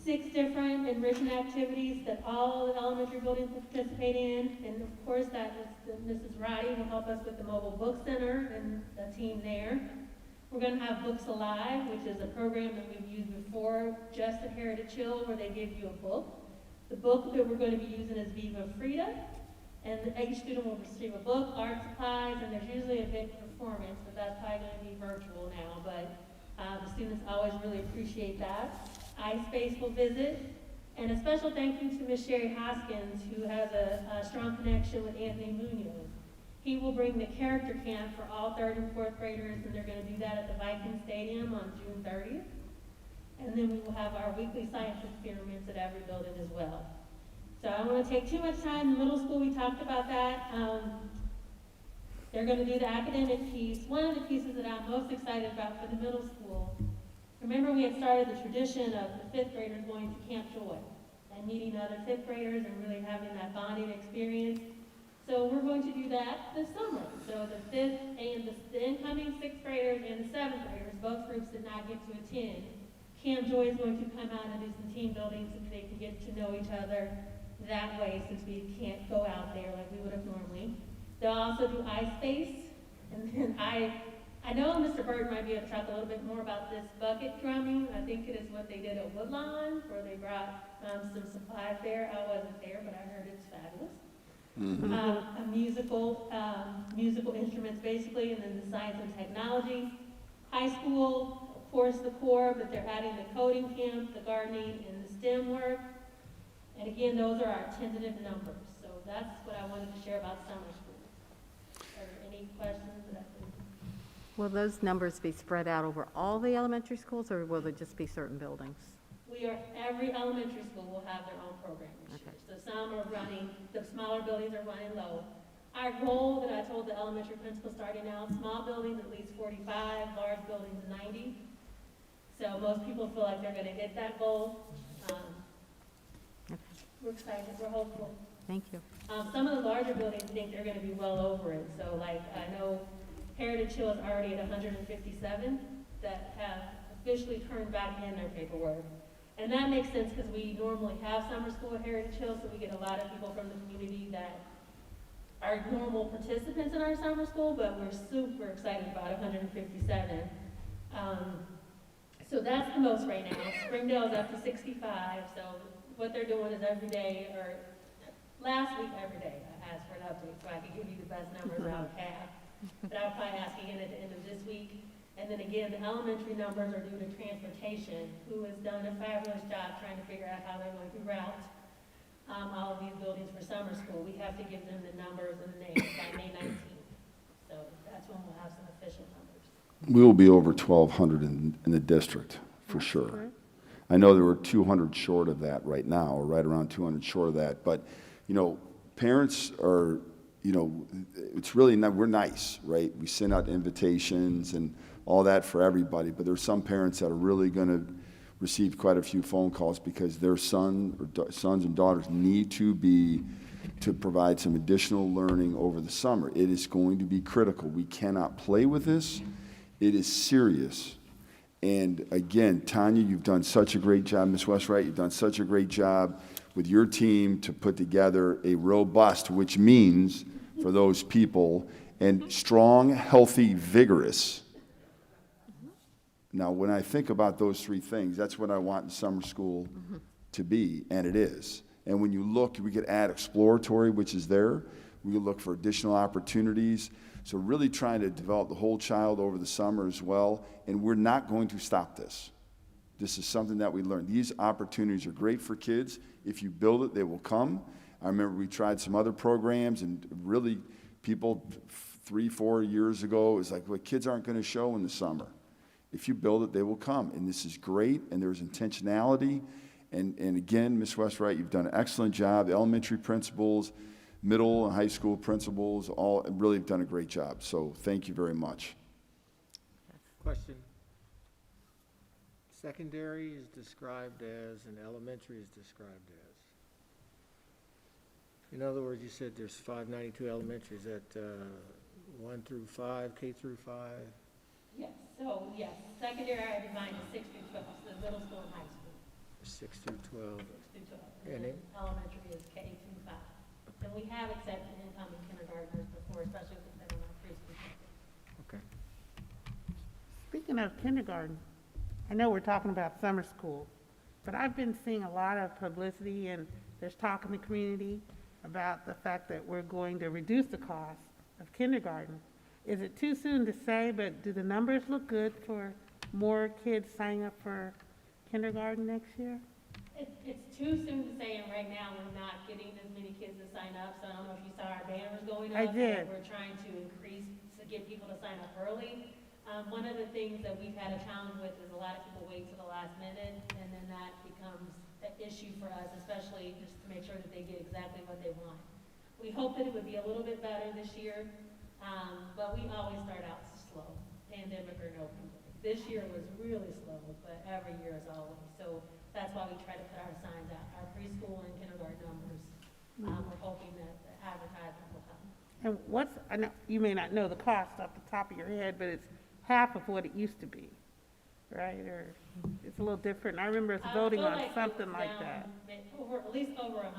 6 different enrichment activities that all the elementary buildings will participate in. And of course, that is Mrs. Roddy will help us with the mobile book center and the team there. We're going to have Books Alive, which is a program that we've used before, just at Heritage Hill, where they give you a book. The book that we're going to be using is Viva Frida. And each student will receive a book, art supplies, and there's usually a big performance, but that's probably going to be virtual now. But the students always really appreciate that. iSpace will visit. And a special thank you to Ms. Sherry Hoskins, who has a strong connection with Anthony Munoz. He will bring the character camp for all 3rd and 4th graders, and they're going to do that at the Viking Stadium on June 30th. And then we will have our weekly science experiments at every building as well. So I don't want to take too much time. In middle school, we talked about that. They're going to do the academic piece. One of the pieces that I'm most excited about for the middle school, remember we had started the tradition of the 5th graders going to Camp Joy and meeting other 5th graders and really having that bonding experience. So we're going to do that this summer. So the 5th and the incoming 6th graders and the 7th graders, both groups did not get to attend. Camp Joy is going to come out and do some team building so they can get to know each other that way, since we can't go out there like we would have normally. They'll also do iSpace, and then I know Mr. Bird might be able to talk a little bit more about this bucket drumming. I think it is what they did at Woodlawn, where they brought some supplies there. I wasn't there, but I heard it's fabulous. A musical instruments basically, and then the science and technology. High school, of course, the core, but they're adding the coding camp, the gardening, and the STEM work. And again, those are our tentative numbers. So that's what I wanted to share about summer school. Are there any questions that I can? Will those numbers be spread out over all the elementary schools, or will they just be certain buildings? Every elementary school will have their own program this year. So some are running, the smaller buildings are running low. Our goal that I told the elementary principal starting out, small buildings at least 45, large buildings 90. So most people feel like they're going to hit that goal. We're excited, we're hopeful. Thank you. Some of the larger buildings think they're going to be well over it. So like I know Heritage Hill is already at 157 that have officially turned back in their paperwork. And that makes sense because we normally have summer school at Heritage Hill, so we get a lot of people from the community that are normal participants in our summer school, but we're super excited about 157. So that's the most right now. Springdale's up to 65, so what they're doing is every day, or last week every day, I asked for an update so I could give you the best numbers I would have. But I'll probably ask again at the end of this week. And then again, the elementary numbers are due to transportation, who has done a fabulous job trying to figure out how they're going to route all of these buildings for summer school. We have to give them the numbers and the names by May 19th. So that's when we'll have some official numbers. We will be over 1,200 in the district, for sure. I know there were 200 short of that right now, or right around 200 short of that. But, you know, parents are, you know, it's really not, we're nice, right? We send out invitations and all that for everybody, but there's some parents that are really going to receive quite a few phone calls because their sons and daughters need to provide some additional learning over the summer. It is going to be critical. We cannot play with this. It is serious. And again, Tanya, you've done such a great job. Ms. Westwright, you've done such a great job with your team to put together a robust, which means for those people, and strong, healthy, vigorous. Now, when I think about those three things, that's what I want in summer school to be, and it is. And when you look, we could add exploratory, which is there. We could look for additional opportunities. So really trying to develop the whole child over the summer as well. And we're not going to stop this. This is something that we learned. These opportunities are great for kids. If you build it, they will come. I remember we tried some other programs, and really people 3-4 years ago, it was like, well, kids aren't going to show in the summer. If you build it, they will come. And this is great, and there's intentionality. And again, Ms. Westwright, you've done an excellent job. The elementary principals, middle and high school principals, all really have done a great job. So thank you very much. Question. Secondary is described as, and elementary is described as. In other words, you said there's 592 elementary. Is that 1 through 5, K through 5? Yes, so, yes, secondary I defined as 6 through 12, so middle school and high school. 6 through 12. 6 through 12. And then elementary is K through 5. And we have accepted incoming kindergartners before, especially if they've been on our preschool. Okay. Speaking of kindergarten, I know we're talking about summer school, but I've been seeing a lot of publicity, and there's talk in the community about the fact that we're going to reduce the cost of kindergarten. Is it too soon to say, but do the numbers look good for more kids signing up for kindergarten next year? It's too soon to say, and right now we're not getting as many kids to sign up, so I don't know if you saw our banners going up. I did. We're trying to increase, to get people to sign up early. One of the things that we've had a challenge with is a lot of people wait to the last minute, and then that becomes an issue for us, especially just to make sure that they get exactly what they want. We hope that it would be a little bit better this year, but we always start out slow, pandemic or no pandemic. This year was really slow, but every year is always. So that's why we try to put our signs out, our preschool and kindergarten numbers. We're hoping that the advertisement will come. And I know you may not know the cost off the top of your head, but it's half of what it used to be, right? Or it's a little different. I remember us voting on something like that. At least over 100.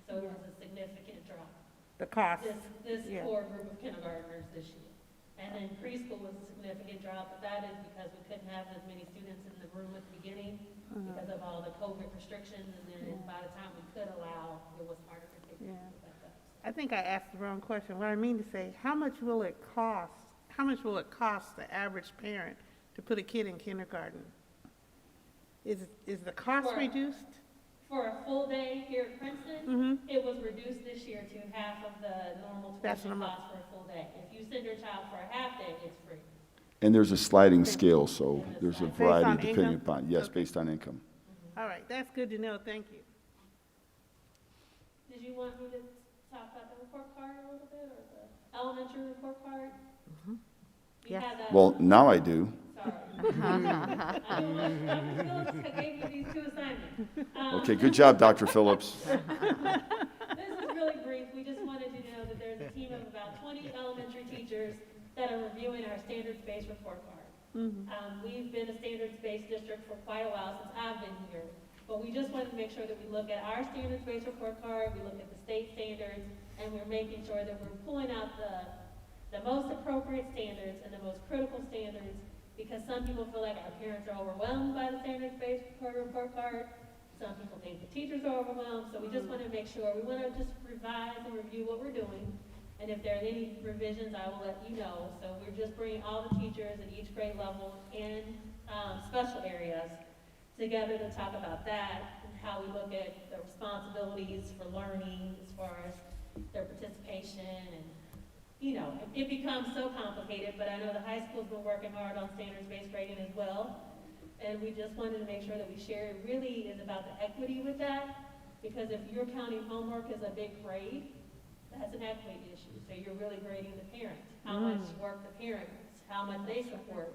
So it was a significant drop. The cost. This core group of kindergartners this year. And then preschool was a significant drop, but that is because we couldn't have as many students in the room at the beginning because of all the COVID restrictions, and then by the time we could allow, it was harder to pick people back up. I think I asked the wrong question. What I mean to say, how much will it cost the average parent to put a kid in kindergarten? Is the cost reduced? For a full day here at Princeton, it was reduced this year to half of the normal tuition cost for a full day. If you send your child for a half day, it's free. And there's a sliding scale, so there's a variety depending upon, yes, based on income. All right, that's good to know. Thank you. Did you want me to talk about the report card a little bit, or the elementary report card? Yes. Well, now I do. Sorry. I gave you these 2 assignments. Okay, good job, Dr. Phillips. This is really brief. We just wanted you to know that there's a team of about 20 elementary teachers that are reviewing our standards-based report card. We've been a standards-based district for quite a while, since I've been here. But we just wanted to make sure that we look at our standards-based report card, we look at the state standards, and we're making sure that we're pulling out the most appropriate standards and the most critical standards, because some people feel like our parents are overwhelmed by the standards-based report card. Some people think the teachers are overwhelmed, so we just want to make sure. We want to just revise and review what we're doing, and if there are any revisions, I will let you know. So we're just bringing all the teachers at each grade level and special areas together to talk about that and how we look at the responsibilities for learning as far as their participation. And it becomes so complicated, but I know the high school's been working hard on standards-based grading as well. And we just wanted to make sure that we share. It really is about the equity with that, because if you're counting homework as a big grade, that's an equity issue. So you're really grading the parents, how much work the parents, how much they support.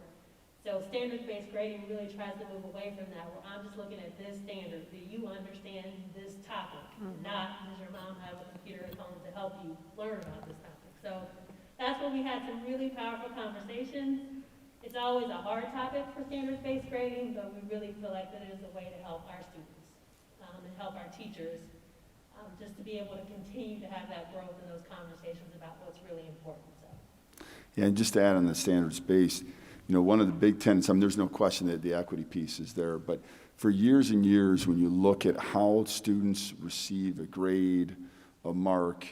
So standards-based grading really tries to move away from that, where I'm just looking at this standard. Do you understand this topic? Not, does your mom have a computer at home to help you learn about this topic? So that's when we had some really powerful conversations, It's always a hard topic for standards-based grading, but we really feel like that it is a way to help our students and help our teachers just to be able to continue to have that growth in those conversations about what's really important. So. Yeah, and just to add on the standards-based, you know, one of the big tenets, I mean, there's no question that the equity piece is there, but for years and years, when you look at how students receive a grade, a mark,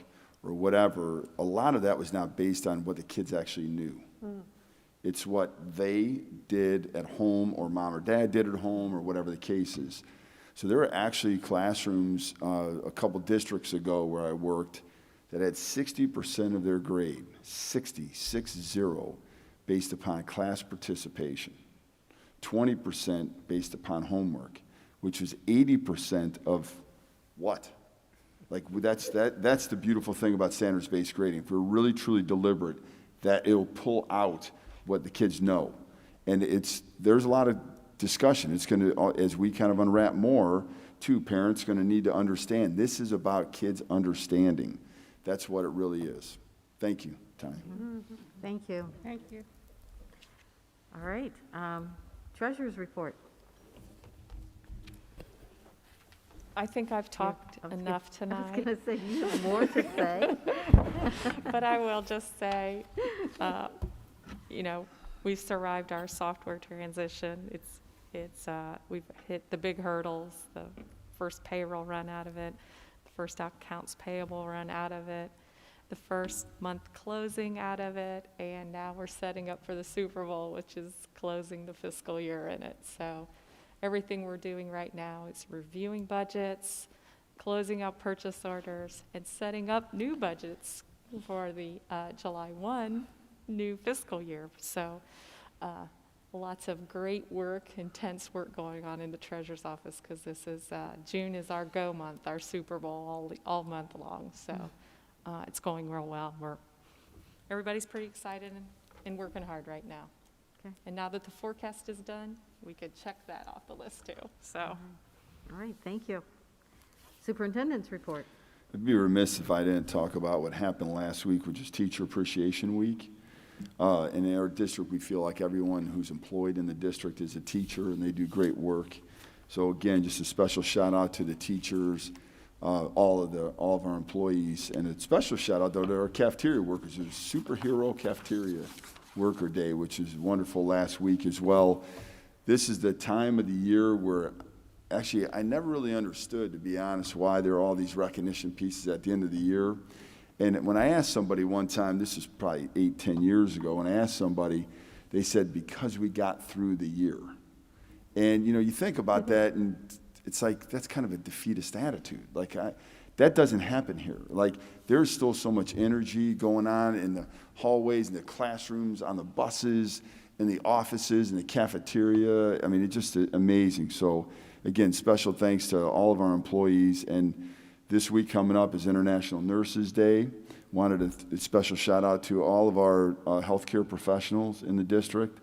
or whatever, a lot of that was not based on what the kids actually knew. It's what they did at home, or mom or dad did at home, or whatever the case is. So there were actually classrooms a couple districts ago where I worked that had 60% of their grade, 60, based upon class participation, 20% based upon homework, which was 80% of what? Like, that's the beautiful thing about standards-based grading. If we're really, truly deliberate, that it'll pull out what the kids know. And there's a lot of discussion. It's going to, as we kind of unwrap more, too, parents going to need to understand this is about kids understanding. That's what it really is. Thank you, Tanya. Thank you. Thank you. All right. Treasurer's report. I think I've talked enough tonight. I was going to say, you have more to say. But I will just say, you know, we've survived our software transition. We've hit the big hurdles, the first payroll run out of it, the first accounts payable run out of it, the first month closing out of it, and now we're setting up for the Super Bowl, which is closing the fiscal year in it. So everything we're doing right now is reviewing budgets, closing out purchase orders, and setting up new budgets for the July 1 new fiscal year. So lots of great work, intense work going on in the treasurer's office, because this is June is our go month, our Super Bowl all month long. So it's going real well. Everybody's pretty excited and working hard right now. Okay. And now that the forecast is done, we could check that off the list too. So, All right, thank you. Superintendent's report. I'd be remiss if I didn't talk about what happened last week, which is Teacher Appreciation Week. In our district, we feel like everyone who's employed in the district is a teacher, and they do great work. So again, just a special shout out to the teachers, all of our employees, and a special shout out to our cafeteria workers. It was Superhero Cafeteria Worker Day, which is wonderful last week as well. This is the time of the year where, actually, I never really understood, to be honest, why there are all these recognition pieces at the end of the year. And when I asked somebody one time, this is probably 8-10 years ago, when I asked somebody, they said, because we got through the year. And, you know, you think about that, and it's like, that's kind of a defeatist attitude. Like, that doesn't happen here. Like, there's still so much energy going on in the hallways, in the classrooms, on the buses, in the offices, in the cafeteria. I mean, it's just amazing. So, again, special thanks to all of our employees. And this week coming up is International Nurses Day. Wanted a special shout out to all of our healthcare professionals in the district.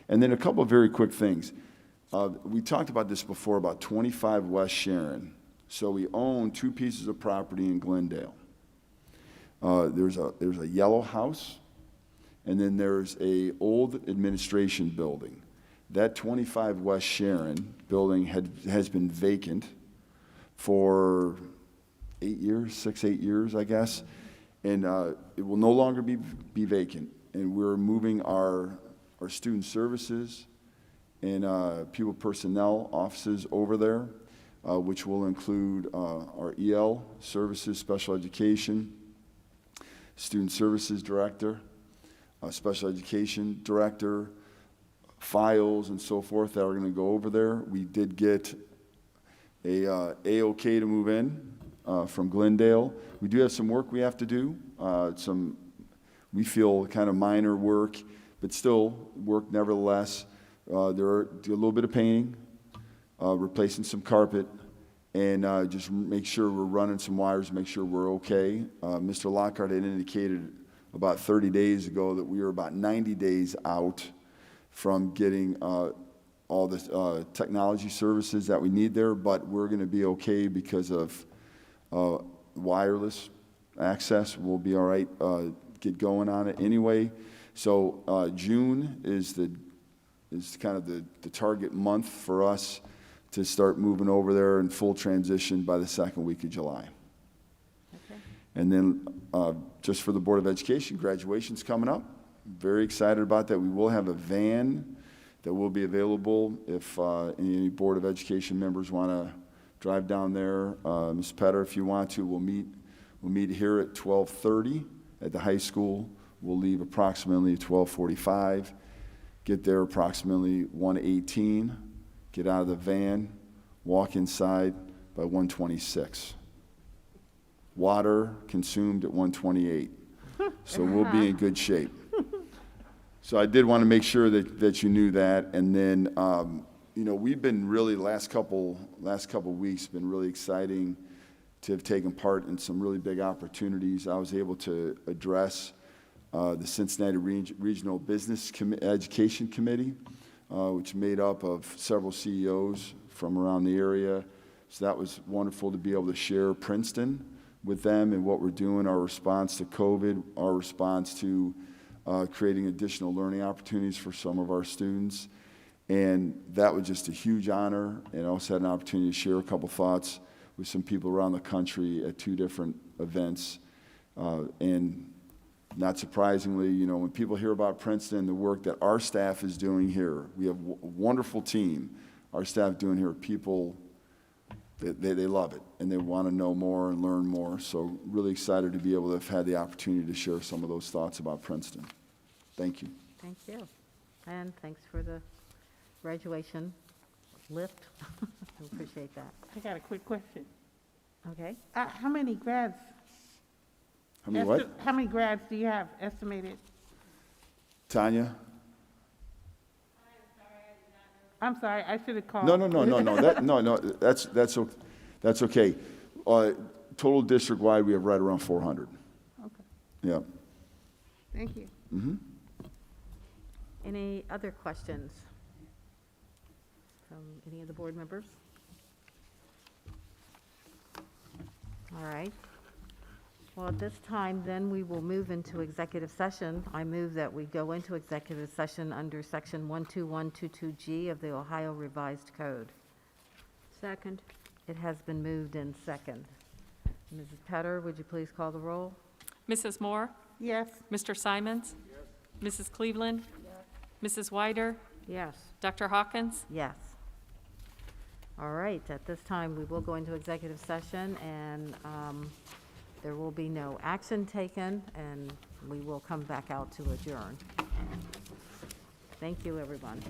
And then a couple of very quick things. We talked about this before, about 25 West Sharon. So we own 2 pieces of property in Glendale. There's a yellow house, and then there's a old administration building. That 25 West Sharon building has been vacant for 8 years, 6-8 years, I guess. And it will no longer be vacant. And we're moving our student services and pupil personnel offices over there, which will include our EL services, special education, student services director, special education director, files and so forth that are going to go over there. We did get a A-OK to move in from Glendale. We do have some work we have to do, some we feel kind of minor work, but still work nevertheless. Do a little bit of painting, replacing some carpet, and just make sure we're running some wires, make sure we're okay. Mr. Lockhart had indicated about 30 days ago that we were about 90 days out from getting all the technology services that we need there, but we're going to be okay because of wireless access. We'll be all right, get going on it anyway. So June is the is kind of the target month for us to start moving over there in full transition by the second week of July. Okay. And then just for the Board of Education, graduation's coming up. Very excited about that. We will have a van that will be available if any Board of Education members want to drive down there. Ms. Petter, if you want to, we'll meet here at 12:30 at the high school. We'll leave approximately 12:45, get there approximately 1:18, get out of the van, walk inside by 1:26. Water consumed at 1:28. So we'll be in good shape. So I did want to make sure that you knew that. And then, you know, we've been really, last couple weeks, been really exciting to have taken part in some really big opportunities. I was able to address the Cincinnati Regional Business Education Committee, which made up of several CEOs from around the area. So that was wonderful to be able to share Princeton with them and what we're doing, our response to COVID, our response to creating additional learning opportunities for some of our students. And that was just a huge honor. And I also had an opportunity to share a couple thoughts with some people around the country at 2 different events. And not surprisingly, you know, when people hear about Princeton, the work that our staff is doing here, we have a wonderful team. Our staff doing here, people, they love it, and they want to know more and learn more. So really excited to be able to have had the opportunity to share some of those thoughts about Princeton. Thank you. Thank you. And thanks for the graduation lift. I appreciate that. I got a quick question. Okay. How many grads? How many what? How many grads do you have estimated? Tanya? I'm sorry, I should have called. No. That's okay. Total district-wide, we have right around 400. Okay, Yeah. thank you. Mm-hmm. Any other questions from any of the board members? All right. Well, at this time, then, we will move into executive session. I move that we go into executive session under Section 12122G of the Ohio Revised Code. Second. It has been moved in second. Mrs. Petter, would you please call the roll? Mrs. Moore? Yes. Mr. Simons? Yes. Mrs. Cleveland? Yes. Mrs. Wider? Yes. Dr. Hawkins? Yes. All right, at this time, we will go into executive session, and there will be no action taken, and we will come back out to adjourn. Thank you, everyone.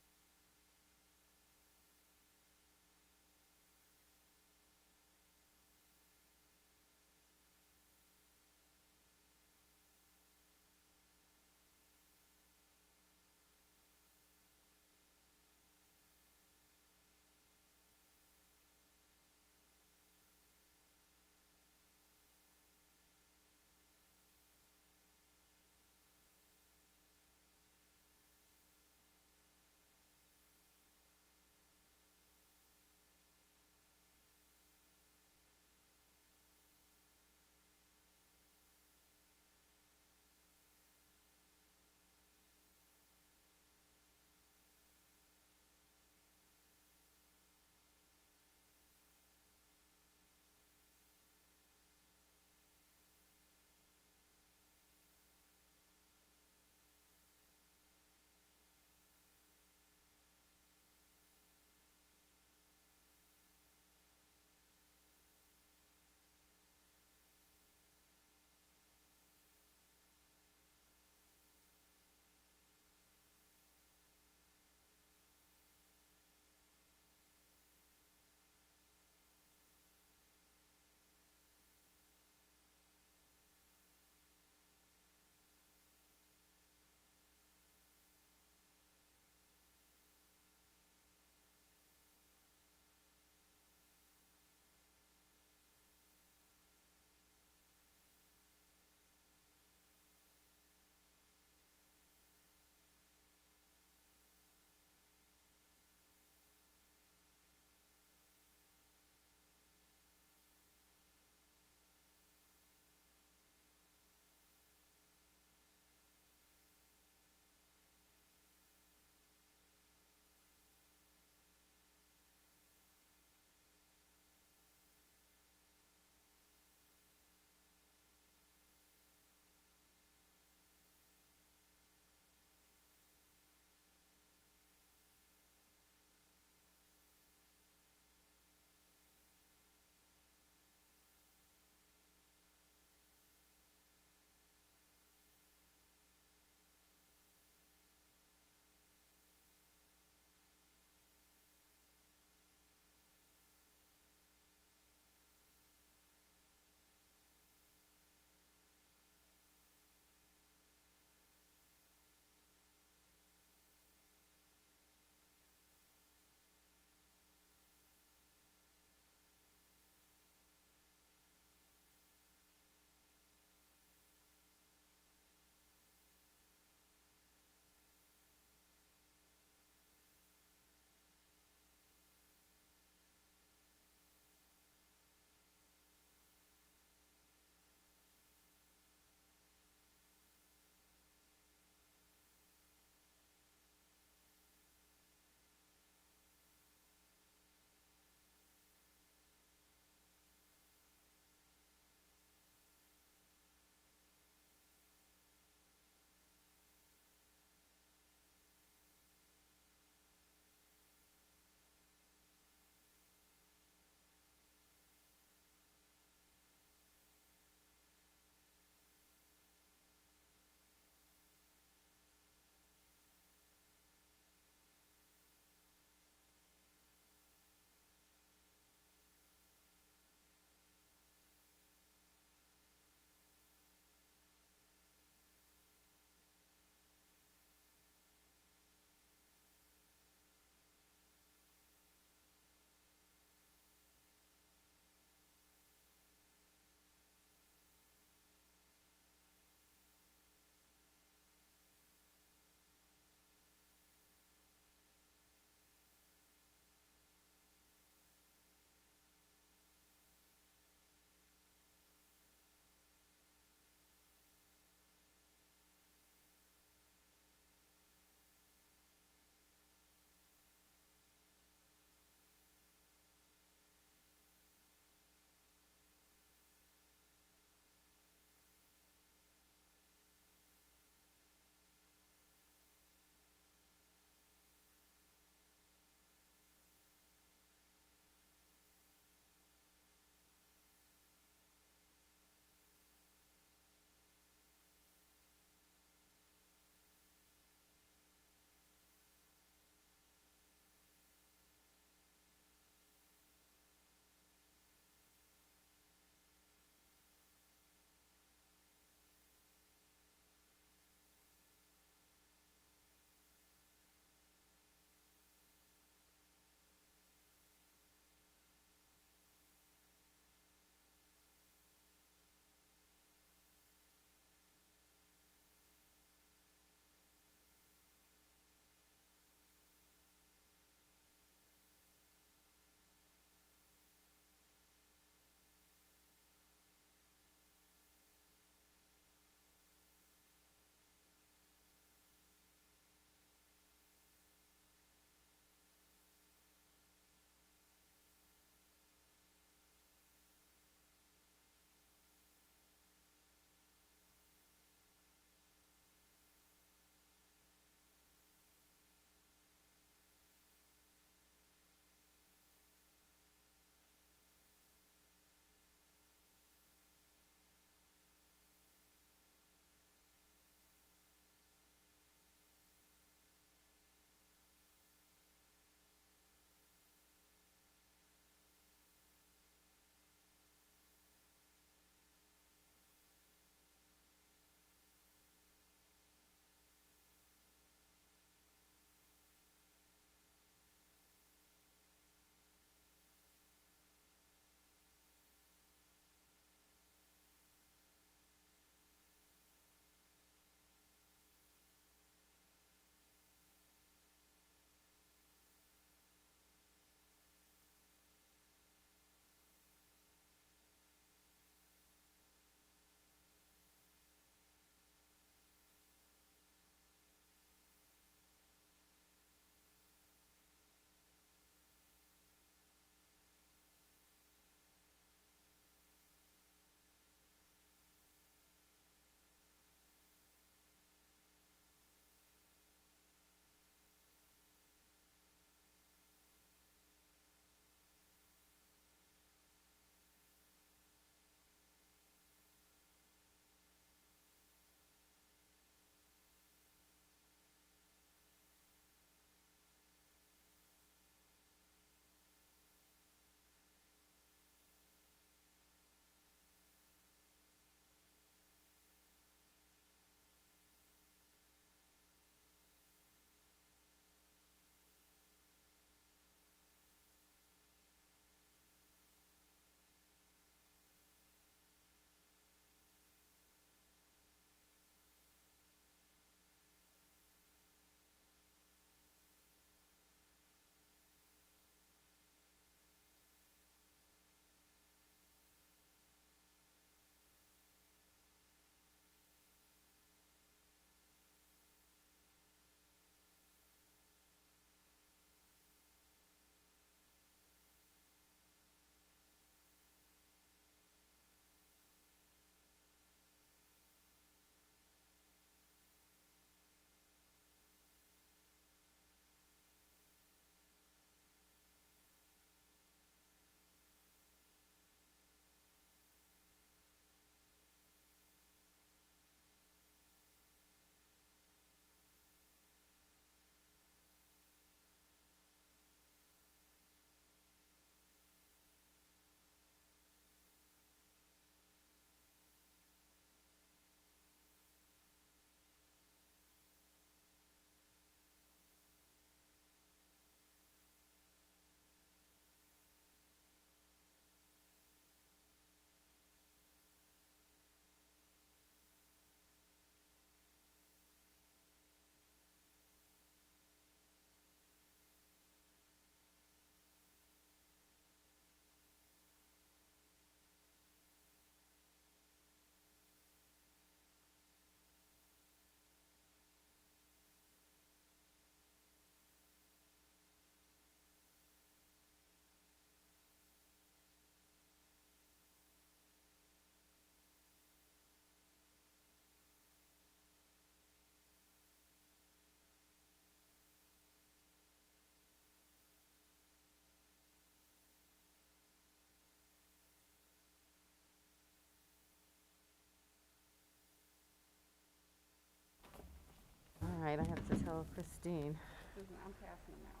right, I have to tell Christine, Susan, I'm passing them out.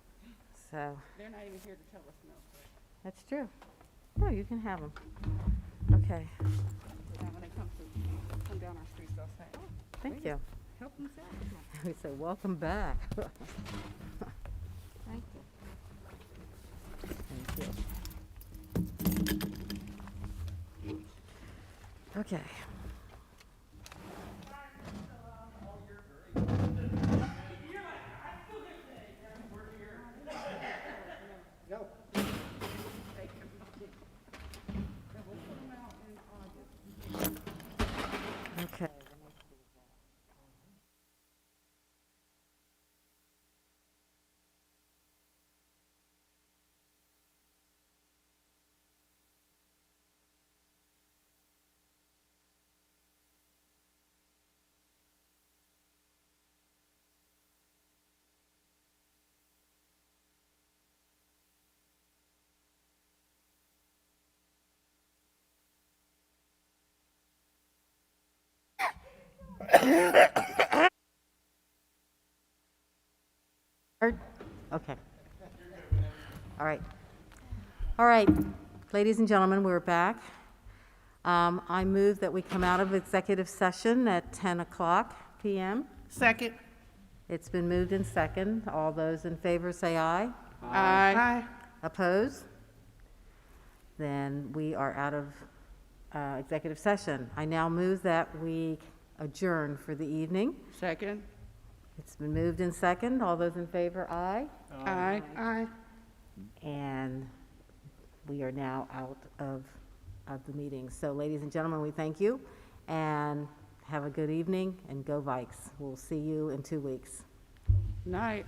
so, They're not even here to tell us no. that's true. No, you can have them. Okay, Now, when they come down our streets, they'll say, oh, thank you. help them out. We say, welcome back. Thank you. Thank you. Okay. Okay. Okay. All right. All right, ladies and gentlemen, we're back. I move that we come out of executive session at 10 o'clock p.m. Second. It's been moved in second. All those in favor say aye. Aye. Oppose? Then we are out of executive session. I now move that we adjourn for the evening. Second. It's been moved in second. All those in favor, aye. Aye. Aye. And we are now out of the meeting. So ladies and gentlemen, we thank you and have a good evening and go Vikes. We'll see you in 2 weeks. Night.